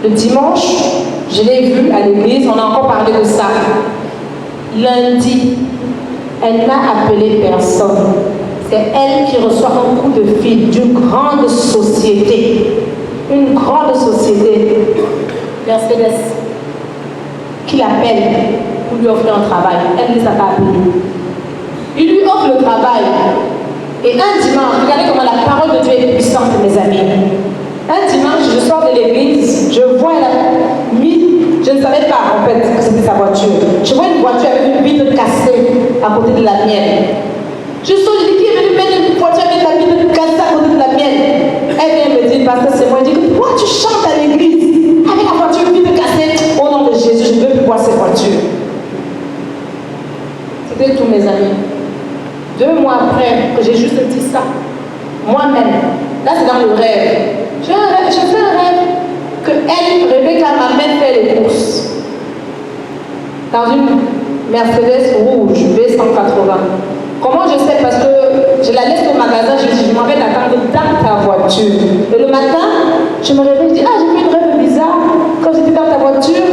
Le dimanche, je l'ai vue à l'église, on a encore parlé de ça. Lundi, elle n'a appelé personne. C'est elle qui reçoit un coup de fil d'une grande société. Une grande société, Mercedes, qui l'appelle pour lui offrir un travail. Elle ne les a pas appelés. Il lui offre le travail. Et un dimanche, regardez comment la parole de Dieu est puissante, mes amis. Un dimanche, je sors de l'église, je vois elle a mis. Je ne savais pas en fait que c'était sa voiture. Je vois une voiture avec une vitre cassée à côté de la mienne. Je sors, je dis qui est venu mettre une voiture avec la vitre cassée à côté de la mienne. Elle dit, pasteur, c'est moi. Il dit, pourquoi tu chantes à l'église avec la voiture vide cassée? Au nom de Jésus, je ne veux plus voir cette voiture. C'était tous mes amis. 2 mois après que j'ai juste dit ça, moi-même, là c'est dans le rêve. Je fais un rêve que elle, Rebecca, m'amène faire les courses dans une Mercedes rouge B180. Comment je sais? Parce que je la laisse au magasin, je m'en vais l'attendre dans ta voiture. Et le matin, je me réveille, je dis, ah, j'ai fait un rêve bizarre quand j'étais dans ta voiture.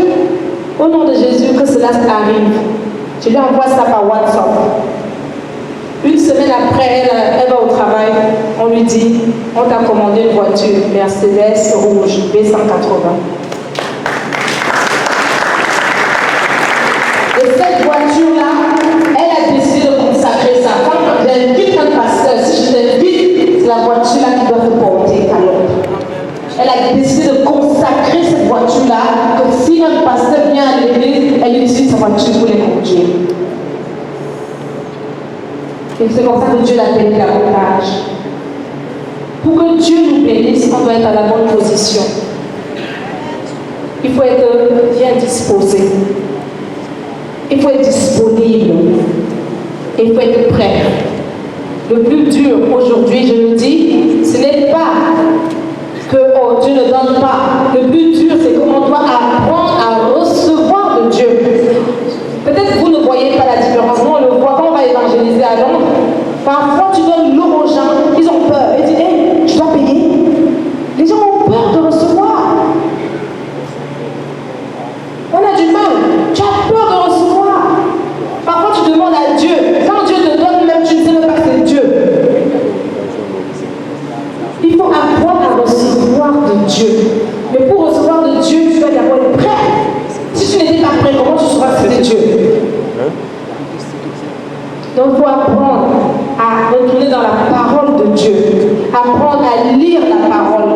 Au nom de Jésus, que cela arrive. Je lui envoie ça par WhatsApp. Une semaine après, elle va au travail, on lui dit, on t'a commandé une voiture Mercedes rouge B180. Et cette voiture-là, elle a décidé de consacrer ça. Quand j'invite un pasteur, si je t'invite, c'est la voiture-là qui doit te porter à Londres. Elle a décidé de consacrer cette voiture-là, que si un pasteur vient à l'église, elle utilise sa voiture pour les conduire. Et c'est comme ça que Dieu l'appelle davantage. Pour que Dieu nous bénisse, on doit être à la bonne position. Il faut être bien disposé. Il faut être disponible. Et il faut être prêt. Le plus dur aujourd'hui, je le dis, ce n'est pas que oh, Dieu ne donne pas. Le plus dur, c'est qu'on doit apprendre à recevoir de Dieu. Peut-être que vous ne voyez pas la différence. Nous, on le voit quand on va évangéliser à Londres. Parfois, tu donnes l'eau aux gens, ils ont peur. Ils disent, hey, je dois payer. Les gens ont peur de recevoir. On a du mal. Tu as peur de recevoir. Parfois, tu demandes à Dieu. Quand Dieu te donne, même tu ne sais même pas que c'est Dieu. Il faut apprendre à recevoir de Dieu. Mais pour recevoir de Dieu, tu dois d'abord être prêt. Si tu n'étais pas prêt, comment tu sauras que c'est Dieu? Donc il faut apprendre à retourner dans la parole de Dieu, apprendre à lire la parole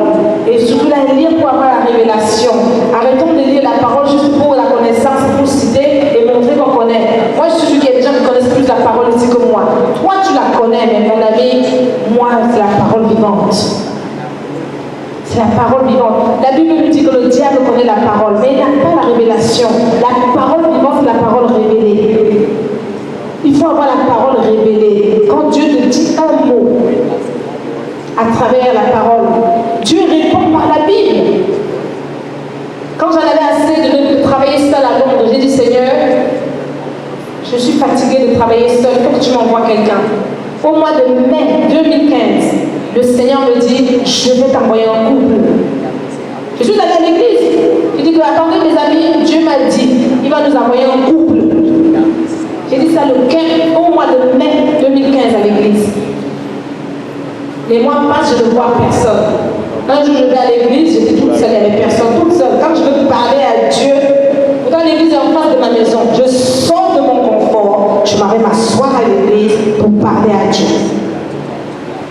et surtout la lire pour avoir la révélation. Arrêtons de lire la parole juste pour la connaissance, pour citer et montrer qu'on connaît. Moi je suis sûr qu'il y a des gens qui connaissent plus la parole ici que moi. Toi tu la connais, mais mon ami, moi c'est la parole vivante. C'est la parole vivante. La Bible nous dit que le diable connaît la parole, mais il n'a pas la révélation. La parole vivante, c'est la parole révélée. Il faut avoir la parole révélée. Quand Dieu te dit un mot à travers la parole, Dieu répond par la Bible. Quand j'en avais assez de travailler seul à Londres, j'ai dit Seigneur, je suis fatiguée de travailler seul, il faut que tu m'envoies quelqu'un. Au mois de mai 2015, le Seigneur me dit, je vais t'envoyer un couple. Je suis allée à l'église. Je dis que attendez mes amis, Dieu m'a dit, il va nous envoyer un couple. J'ai dit ça le 15, au mois de mai 2015 à l'église. Les mois passent, je ne vois personne. Un jour, je vais à l'église, j'étais toute seule, il n'y avait personne, toute seule. Quand je veux parler à Dieu, pourtant l'église est en face de ma maison, je sors de mon confort, je m'en vais m'asseoir à l'église pour parler à Dieu.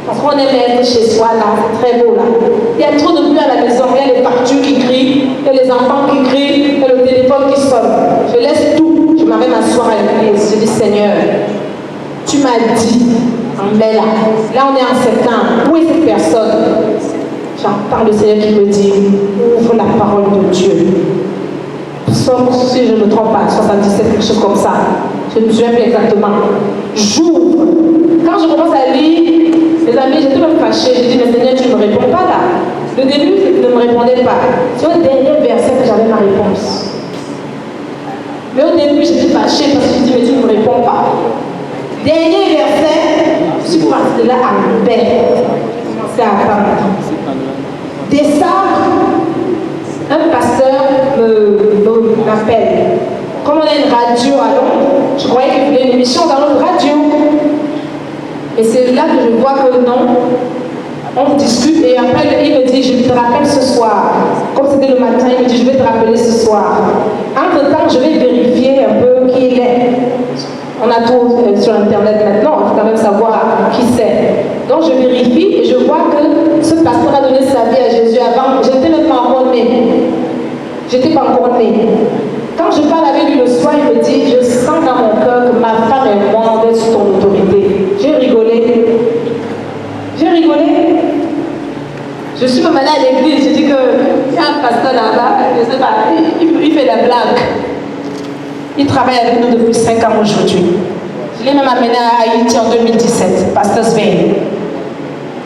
Parce qu'on aime être chez soi là, c'est très beau là. Il y a trop de bruit à la maison, il y a les factures qui crient, il y a les enfants qui crient, il y a le téléphone qui sonne. Je laisse tout, je m'en vais m'asseoir à l'église. Je dis Seigneur, tu m'as dit en mai là, là on est en septembre, où est cette personne? J'entends le Seigneur qui me dit, ouvre la parole de Dieu. Psaume, si je ne me trompe pas, 77, quelque chose comme ça. Je ne me souviens plus exactement. J'ouvre. Quand je commence à lire, mes amis, j'étais même fâchée. J'ai dit, mais Seigneur, tu ne me réponds pas là. Le début, tu ne me répondais pas. C'est au dernier verset que j'avais ma réponse. Mais au début, j'étais fâchée parce que je dis, mais tu ne me réponds pas. Dernier verset, je suis partie de là à paix. J'ai commencé à attendre. Décembre, un pasteur m'appelle. Comme on a une radio à Londres, je croyais qu'il voulait une émission dans notre radio. Et c'est là que je vois que non. On discute et après il me dit, je te rappelle ce soir. Comme c'était le matin, il me dit, je vais te rappeler ce soir. Entre-temps, je vais vérifier un peu qui il est. On a tout sur Internet maintenant, il faut quand même savoir qui c'est. Donc je vérifie et je vois que ce pasteur a donné sa vie à Jésus avant. Je n'étais même pas encore née. J'étais pas encore née. Quand je parle avec lui le soir, il me dit, je sens dans mon cœur que ma femme et moi, on est sous ton autorité. J'ai rigolé. J'ai rigolé. Je suis même allée à la blague. Il travaille avec nous depuis 5 ans aujourd'hui. Je l'ai même amené à Haïti en 2017, Pasteur Svein.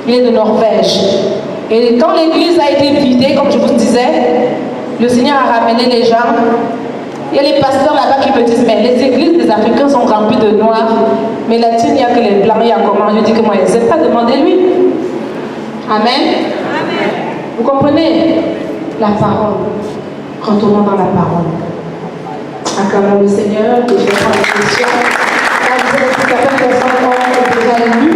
Il est de Norvège. Et quand l'église a été vidée, comme je vous disais, le Seigneur a ramené les gens. Il y a les pasteurs là-bas qui me disent, mais les églises des Africains sont remplies de noirs, mais là-dessus, il n'y a que les blancs, il y a comment? Je dis que moi, je ne sais pas, demandez-lui. Amen. Amen. Vous comprenez? La parole. Retournons dans la parole. Acclamons le Seigneur, et je vais prendre la question. Certaines personnes ont déjà lu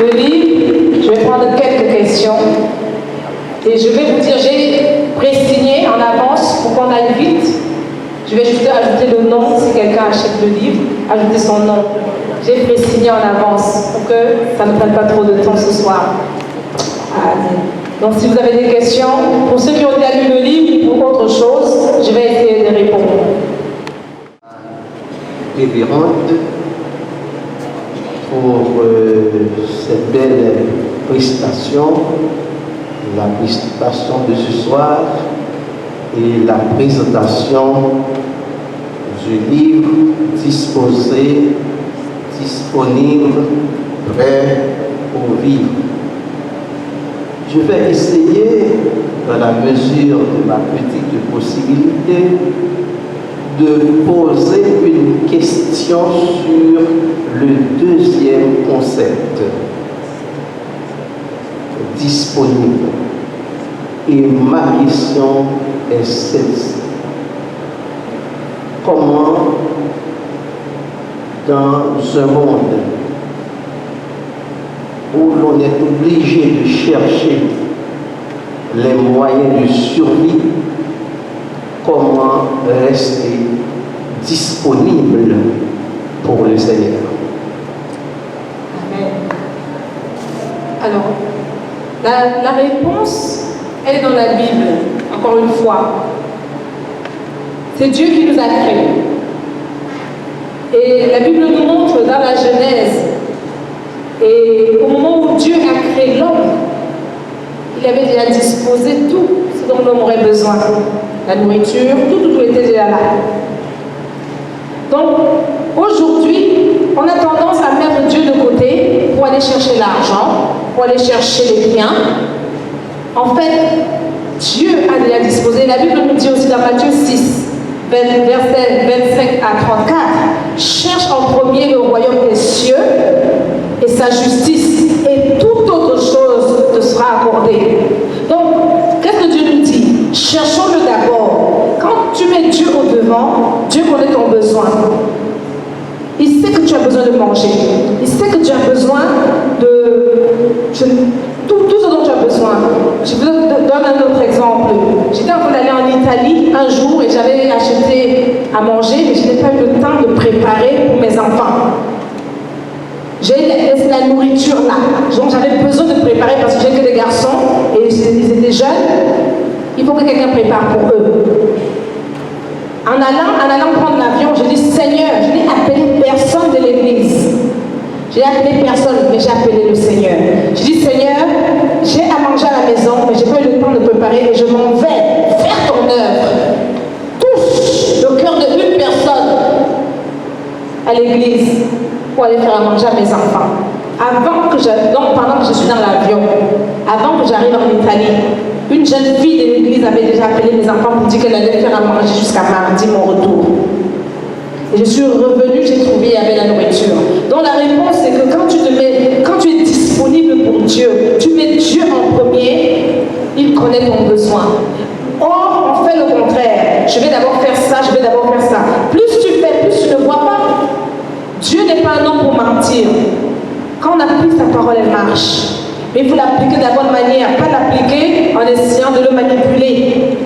le livre. Je vais prendre quelques questions. Et je vais vous dire, j'ai pré-signé en avance pour qu'on aille vite. Je vais juste ajouter le nom, si quelqu'un achète le livre, ajouter son nom. J'ai pré-signé en avance pour que ça ne prenne pas trop de temps ce soir. Donc si vous avez des questions, pour ceux qui ont déjà lu le livre ou pour autre chose, je vais essayer de répondre. Révérende, pour cette belle prestation, la prestation de ce soir et la présentation du livre disponible, prêt pour vivre. Je vais essayer, dans la mesure de ma petite possibilité, de poser une question sur le deuxième concept, disponible. Et ma question est celle-ci. Comment, dans un monde où l'on est obligé de chercher les moyens de survie, comment rester disponible pour le Seigneur? Amen. Alors, la réponse, elle est dans la Bible, encore une fois. C'est Dieu qui nous a créés. Et la Bible nous montre dans la Genèse, et au moment où Dieu a créé l'homme, il avait déjà disposé tout ce dont l'homme aurait besoin. La nourriture, tout était déjà là. Donc, aujourd'hui, on a tendance à mettre Dieu de côté pour aller chercher l'argent, pour aller chercher les biens. En fait, Dieu a déjà disposé. La Bible nous dit aussi dans Matthieu 6, versets 25 à 34, cherche en premier le royaume des cieux et sa justice, et toute autre chose te sera accordée. Donc, qu'est-ce que Dieu nous dit? Cherchons-le d'abord. Quand tu mets Dieu au devant, Dieu connaît ton besoin. Il sait que tu as besoin de manger. Il sait que tu as besoin de tout ce dont tu as besoin. Je vous donne un autre exemple. J'étais en train d'aller en Italie un jour et j'avais acheté à manger, mais je n'ai pas eu le temps de préparer pour mes enfants. J'ai laissé la nourriture là. Donc j'avais besoin de préparer parce que j'ai que des garçons et ils étaient jeunes. Il faut que quelqu'un prépare pour eux. En allant prendre l'avion, je dis Seigneur, je n'ai appelé personne de l'église. J'ai appelé personne, mais j'ai appelé le Seigneur. Je dis Seigneur, j'ai à manger à la maison, mais je n'ai pas eu le temps de préparer et je m'en vais faire ton œuvre. Touche le cœur d'une personne à l'église pour aller faire à manger à mes enfants. Donc pendant que je suis dans l'avion, avant que j'arrive en Italie, une jeune fille de l'église avait déjà appelé mes enfants pour dire qu'elle allait faire à manger jusqu'à mardi, mon retour. Et je suis revenue, j'ai trouvé, il y avait la nourriture. Donc la réponse, c'est que quand tu es disponible pour Dieu, tu mets Dieu en premier, il connaît ton besoin. Or, on fait le contraire. Je vais d'abord faire ça, je vais d'abord faire ça. Plus tu fais, plus tu ne vois pas. Dieu n'est pas un homme pour mentir. Quand on applique sa parole, elle marche. Mais il faut l'appliquer de la bonne manière, pas l'appliquer en essayant de le manipuler.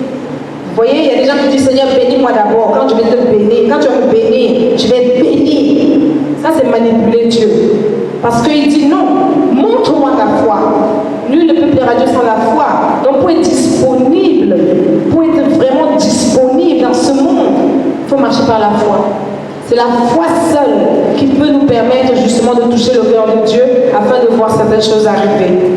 Vous voyez, il y a des gens qui disent Seigneur, bénis-moi d'abord. Quand je vais te bénir, quand tu vas me bénir, je vais être béni. Ça, c'est manipuler Dieu. Parce qu'il dit non, montre-moi ta foi. Nul ne peut plaire à Dieu sans la foi. Donc, pour être disponible, pour être vraiment disponible dans ce monde, il faut marcher par la foi. C'est la foi seule qui peut nous permettre justement de toucher le cœur de Dieu afin de voir certaines choses arriver.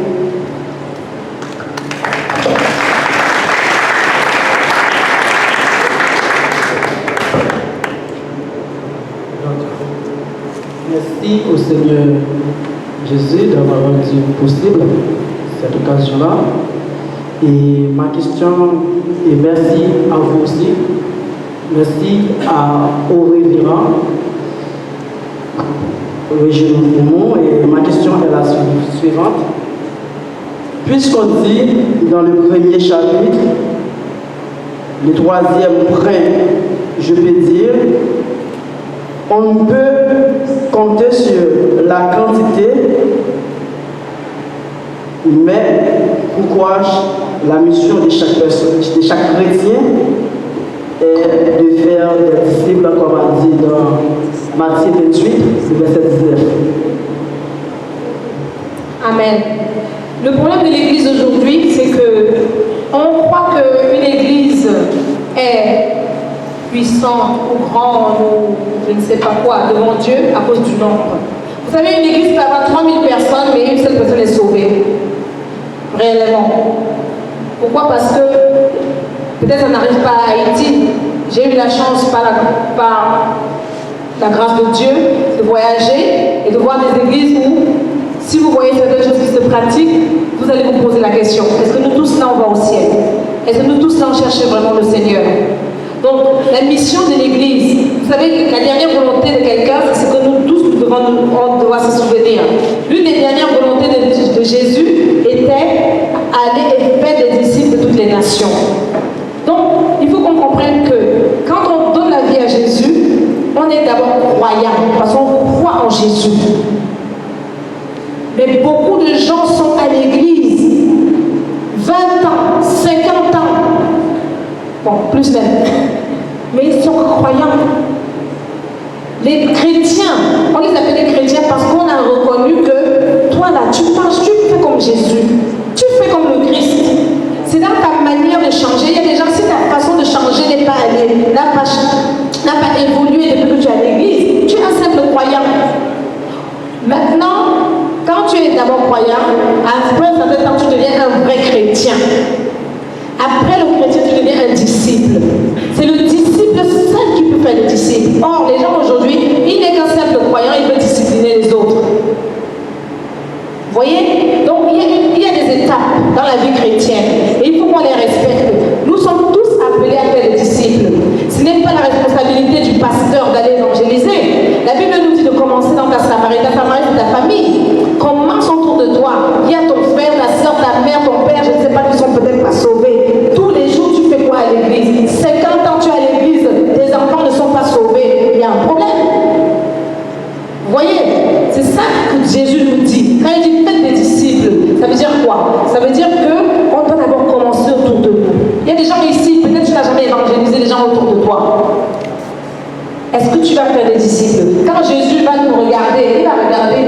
Merci au Seigneur Jésus d'avoir rendu possible cette occasion-là. Et ma question est merci à vous aussi. Merci au révérend Régine Moumou. Et ma question est la suivante. Puisqu'on dit dans le premier chapitre, le troisième point, je peux dire, on peut compter sur la quantité, mais pourquoi la mission de chaque personne, de chaque chrétien, est de faire des disciples, comme on dit dans Matthieu 28, verset 19. Amen. Le problème de l'église aujourd'hui, c'est que on croit qu'une église est puissante ou grande ou je ne sais pas quoi devant Dieu à cause du nombre. Vous savez, une église peut avoir 3000 personnes, mais une seule personne est sauvée. Réellement. Pourquoi? Parce que peut-être ça n'arrive pas à Haïti. J'ai eu la chance par la grâce de Dieu de voyager et de voir des églises où, si vous voyez certaines choses qui se pratiquent, vous allez vous poser la question, est-ce que nous tous là on va au ciel? Est-ce que nous tous là on cherche vraiment le Seigneur? Donc la mission de l'église, vous savez que la dernière volonté de quelqu'un, c'est ce que nous tous on doit se souvenir. L'une des dernières volontés de Jésus était aller et faire des disciples de toutes les nations. Donc il faut qu'on comprenne que quand on donne la vie à Jésus, on est d'abord croyant, parce qu'on croit en Jésus. Mais beaucoup de gens sont à l'église 20 ans, 50 ans, bon, plus même, mais ils sont croyants. Les chrétiens, on les appelle chrétiens parce qu'on a reconnu que toi là, tu penses, tu fais comme Jésus, tu fais comme le Christ. C'est dans ta manière de changer. Il y a des gens, si ta façon de changer n'a pas évolué depuis que tu es à l'église, tu es un simple croyant. Maintenant, quand tu es d'abord croyant, après un certain temps, tu deviens un vrai chrétien. Après le chrétien, tu deviens un disciple. C'est le disciple seul qui peut faire le disciple. Or, les gens aujourd'hui, il n'est qu'un simple croyant, il veut discipliner les autres. Vous voyez? Donc, il y a des étapes dans la vie chrétienne. Et il faut qu'on les respecte. Nous sommes tous appelés à faire des disciples. Ce n'est pas la responsabilité du pasteur d'aller évangéliser. La Bible nous dit de commencer dans ta Samarie. Ta Samarie, c'est ta famille. Commence autour de toi. Il y a ton frère, ta soeur, ta mère, ton père, je ne sais pas, qui sont peut-être pas sauvés. Tous les jours, tu fais quoi à l'église? 50 ans, tu es à l'église, tes enfants ne sont pas sauvés. Il y a un problème. Vous voyez? C'est ça que Jésus nous dit. Quand il dit faites des disciples, ça veut dire quoi? Ça veut dire qu'on doit d'abord commencer autour de nous. Il y a des gens ici, peut-être tu n'as jamais évangélisé les gens autour de toi. Est-ce que tu vas faire des disciples? Quand Jésus va nous regarder, il va regarder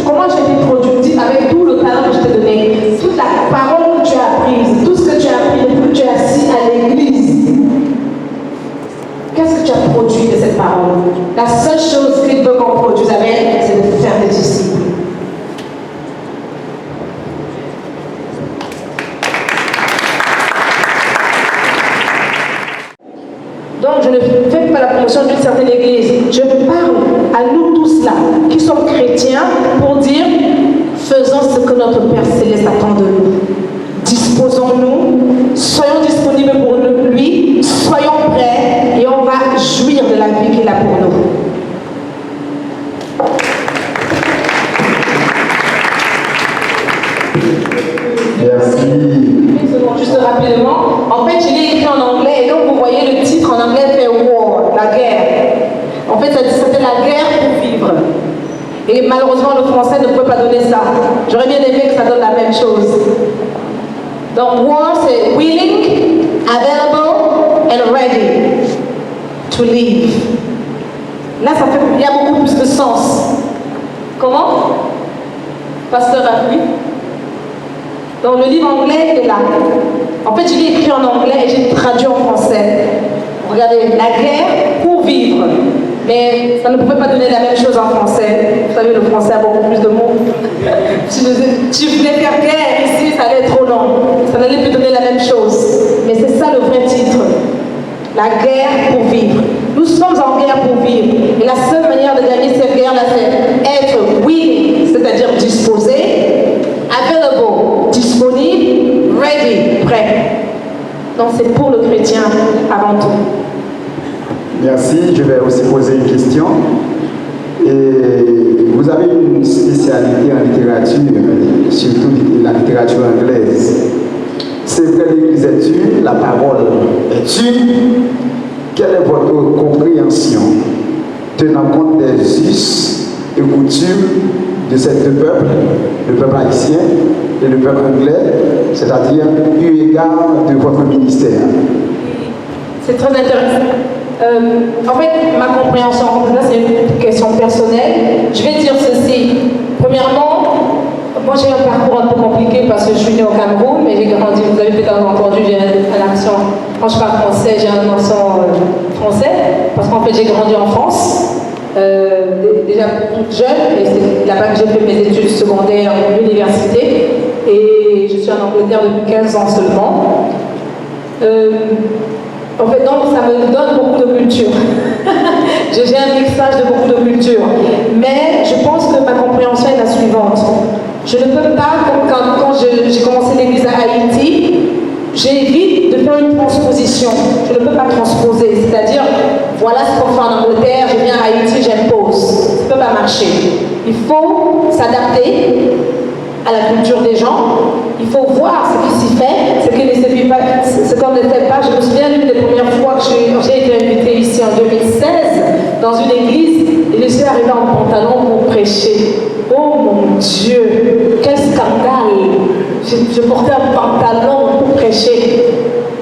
comment tu as été productif avec tout le talent que je t'ai donné, toute la parole que tu as apprise, tout ce que tu as appris depuis que tu es assis à l'église. Qu'est-ce que tu as produit de cette parole? La seule chose qu'il veut qu'on produise avec, c'est de faire des disciples. Donc, je ne fais pas la promotion d'une certaine église. Je parle à nous tous là, qui sommes chrétiens, pour dire, faisons ce que notre Père Céleste attend de nous. Disposons-nous, soyons disponibles pour lui, soyons prêts et on va jouir de la vie qu'il a pour nous. Merci. Juste rapidement, en fait, je l'ai écrit en anglais et donc vous voyez le titre en anglais fait War, la guerre. En fait, ça s'appelle la guerre pour vivre. Et malheureusement, le français ne peut pas donner ça. J'aurais bien aimé que ça donne la même chose. Donc, war, c'est willing, available and ready to live. Là, il y a beaucoup plus de sens. Comment? Pasteur Afri? Donc le livre anglais est là. En fait, je l'ai écrit en anglais et j'ai traduit en français. Regardez, la guerre pour vivre. Mais ça ne pouvait pas donner la même chose en français. Vous savez, le français a beaucoup plus de mots. Si je voulais faire guerre ici, ça allait être trop long. Ça n'allait plus donner la même chose. Mais c'est ça le vrai titre. La guerre pour vivre. Nous sommes en guerre pour vivre. Et la seule manière de gagner cette guerre-là, c'est Ensuite, je vais aussi poser une question. Et vous avez une spécialité en littérature, surtout la littérature anglaise. C'est vrai, l'Église est une, la parole est une. Quelle est votre compréhension tenant compte des us et coutumes de ces deux peuples, le peuple haïtien et le peuple anglais, c'est-à-dire eu égard de votre ministère? C'est très intéressant. En fait, ma compréhension, là c'est une question personnelle. Je vais dire ceci. Premièrement, moi j'ai un parcours un peu compliqué parce que je suis née au Cameroun, mais j'ai grandi, vous avez peut-être entendu, j'ai un accent, quand je parle français, j'ai un accent français, parce qu'en fait j'ai grandi en France, déjà jeune, et c'est là-bas que j'ai fait mes études secondaires à l'université, et je suis en Angleterre depuis 15 ans seulement. En fait, donc, ça me donne beaucoup de culture. J'ai un mixage de beaucoup de culture. Mais je pense que ma compréhension est la suivante. Je ne peux pas, comme quand j'ai commencé l'église à Haïti, j'évite de faire une transposition. Je ne peux pas transposer. C'est-à-dire, voilà ce qu'on fait en Angleterre, je viens à Haïti, j'impose. Ça ne peut pas marcher. Il faut s'adapter à la culture des gens. Il faut voir ce qui s'y fait, ce qui ne se fait pas, ce qu'on ne fait pas. Je me souviens l'une des premières fois que j'ai été invitée ici en 2016 dans une église et je suis arrivée en pantalon pour prêcher. Oh mon Dieu, quel scandale! Je portais un pantalon pour prêcher.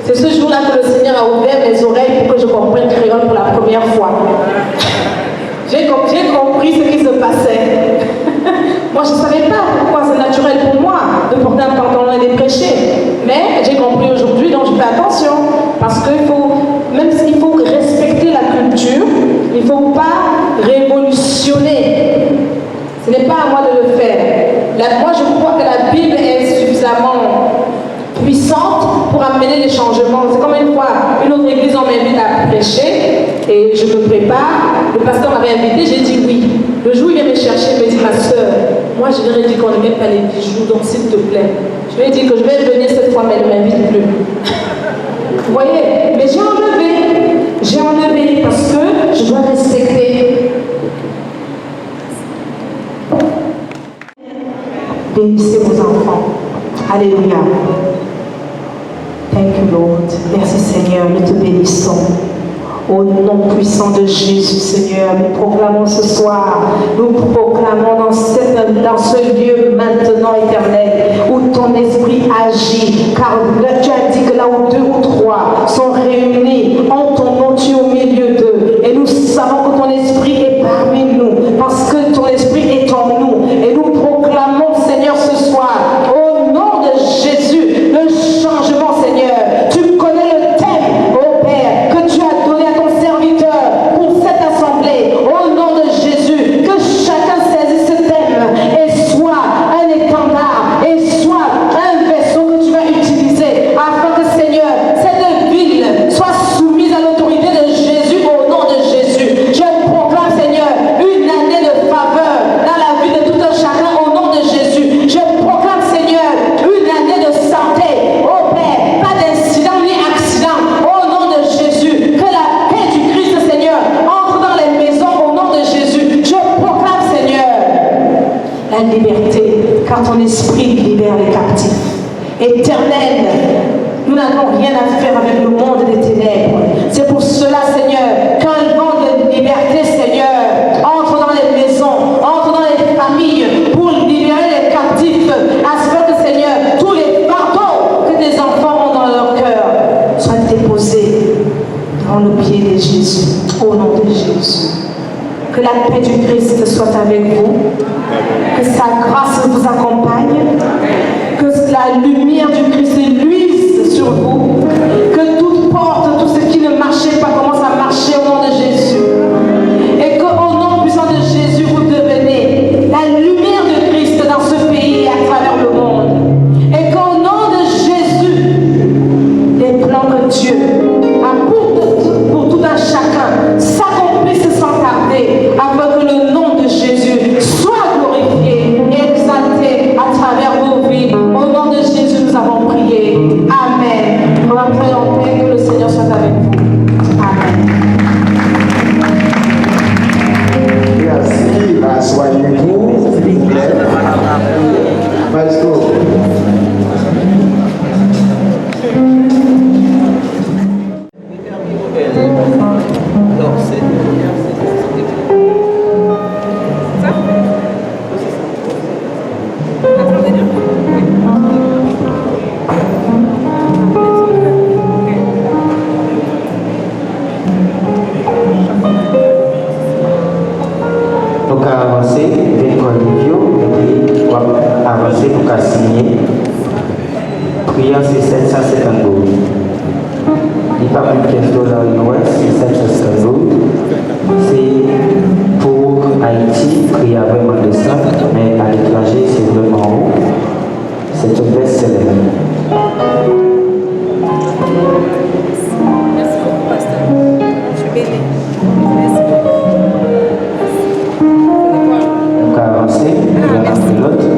C'est ce jour-là que le Seigneur a ouvert mes oreilles pour que je comprenne le créole pour la première fois. J'ai compris ce qui se passait. Moi, je ne savais pas pourquoi c'est naturel pour moi de porter un pantalon et de prêcher. Mais j'ai compris aujourd'hui, donc je fais attention. Parce qu'il faut, même s'il faut respecter la culture, il ne faut pas révolutionner. Ce n'est pas à moi de le faire. Moi, je crois que la Bible est suffisamment puissante pour amener les changements. C'est comme une fois, une autre église, on m'invite à prêcher et je me prépare. Le pasteur m'avait invité, j'ai dit oui. Le jour où il vient me chercher, il me dit, ma soeur, moi je leur ai dit qu'on ne met pas les bijoux, donc s'il te plaît. Je lui ai dit que je vais venir cette fois, mais elle ne m'invite plus. Vous voyez, mais j'ai enlevé parce que je dois respecter. Bénissez vos enfants. Alléluia. Thank you, Lord. Merci Seigneur, nous te bénissons. Au nom puissant de Jésus, Seigneur, nous proclamons ce soir, nous proclamons dans ce lieu maintenant éternel, où ton esprit agit, car tu as dit que là où 2 ou 3 sont réunis, en ton nom tu es au milieu d'eux. Et nous savons que ton esprit est parmi nous, parce que ton esprit est en nous. Et nous proclamons, Seigneur, ce soir, au nom de Jésus, le changement, Seigneur. Tu connais le thème, ô Père, que tu as donné à ton serviteur pour cette assemblée. Au nom de Jésus, que chacun saisisse ce thème et soit un étendard et soit un vaisseau que tu vas utiliser afin que, Seigneur, cette ville soit soumise à l'autorité de Jésus au nom de Jésus. Je proclame, Seigneur, une année de faveur dans la vie de tout un chacun au nom de Jésus. Je proclame, Seigneur, une année de santé. Oh Père, pas d'incident ni accident au nom de Jésus. Que la paix du Christ, Seigneur, entre dans les maisons au nom de Jésus. Je proclame, Seigneur, la liberté, car ton esprit libère les captifs. Éternel, nous n'avons rien à faire avec le monde des ténèbres. C'est pour cela, Seigneur, qu'un vent de liberté, Seigneur, entre dans les maisons, entre dans les familles, pour libérer les captifs, afin que, Seigneur, tous les fardeaux que tes enfants ont dans leur cœur soient déposés dans le pied de Jésus, au nom de Jésus. Que la paix du Christ soit avec vous, que sa grâce vous accompagne, que la lumière du Christ luise sur vous, que toute porte, tout ce qui ne marchait pas commence à avancer, venez Livio, et puis on va avancer pour qu'à signer. Prière, c'est 750 euros. Il n'y a pas plus de 15 dollars c'est 750 euros. C'est pour Haïti, prière vraiment de ça, mais à l'étranger, c'est vraiment haut. C'est un best-seller. Merci beaucoup, pasteur. Je suis béni. Merci beaucoup. Donc, avancer, l'un après l'autre.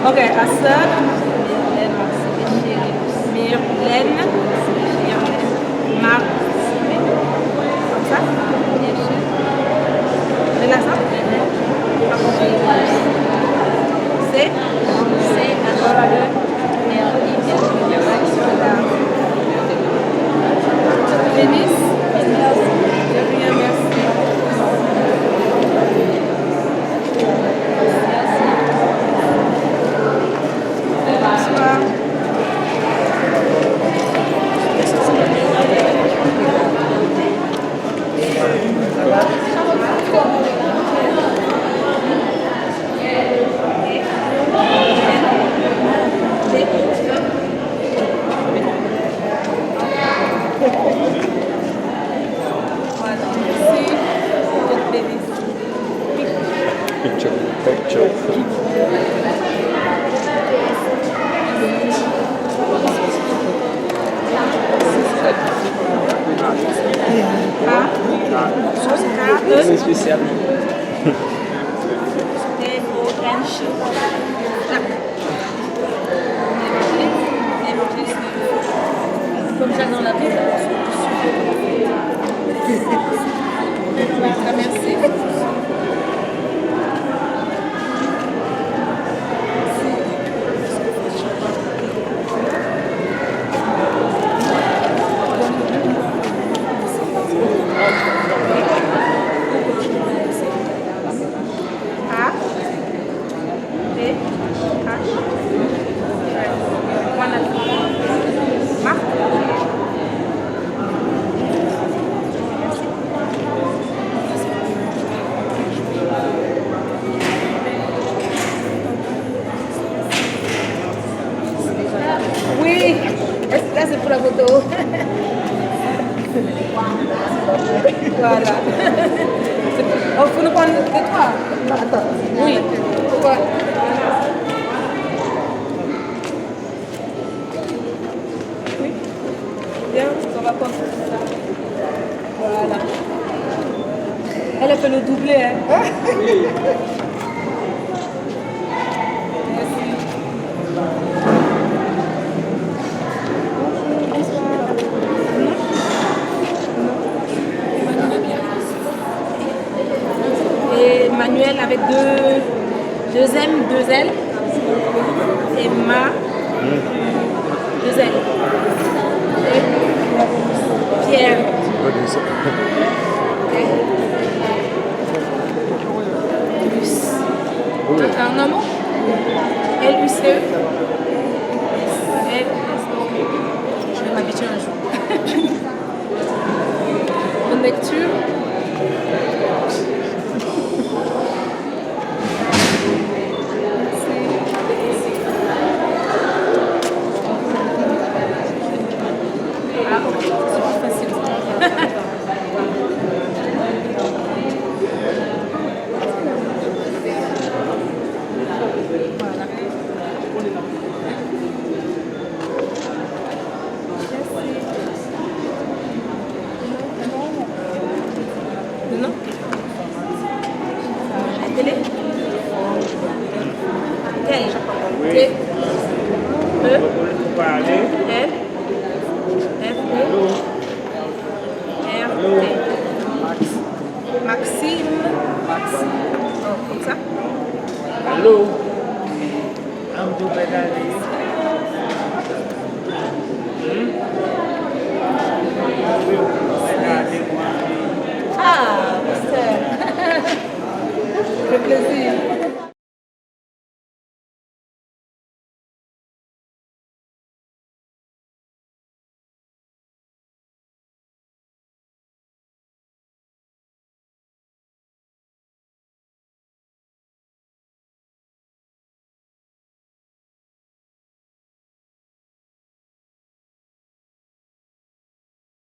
Ok, à ça, Myrlène, Marc, comme ça. C'est là ça? C'est Denis. De rien, merci. Bonsoir. C'est spécial. Comme ça dans la vie. Merci. Oui, là c'est pour la photo. Voilà. Oh, faut nous prendre que toi. Attends. Oui. Pourquoi? Oui. Bien, on va prendre. Voilà. Elle a fait le doublé, hein. Oui. Et Manuel avec deux M, deux L. Et Ma, deux L. Et Pierre. Luce. Un nom? L-U-C-E. Je vais m'habituer un jour. Bonne lecture. Non. La télé. Quelle? T. E. L. F. E. R. T. Maxime. Oh, comme ça. Hello. I'm Dubai Daddy.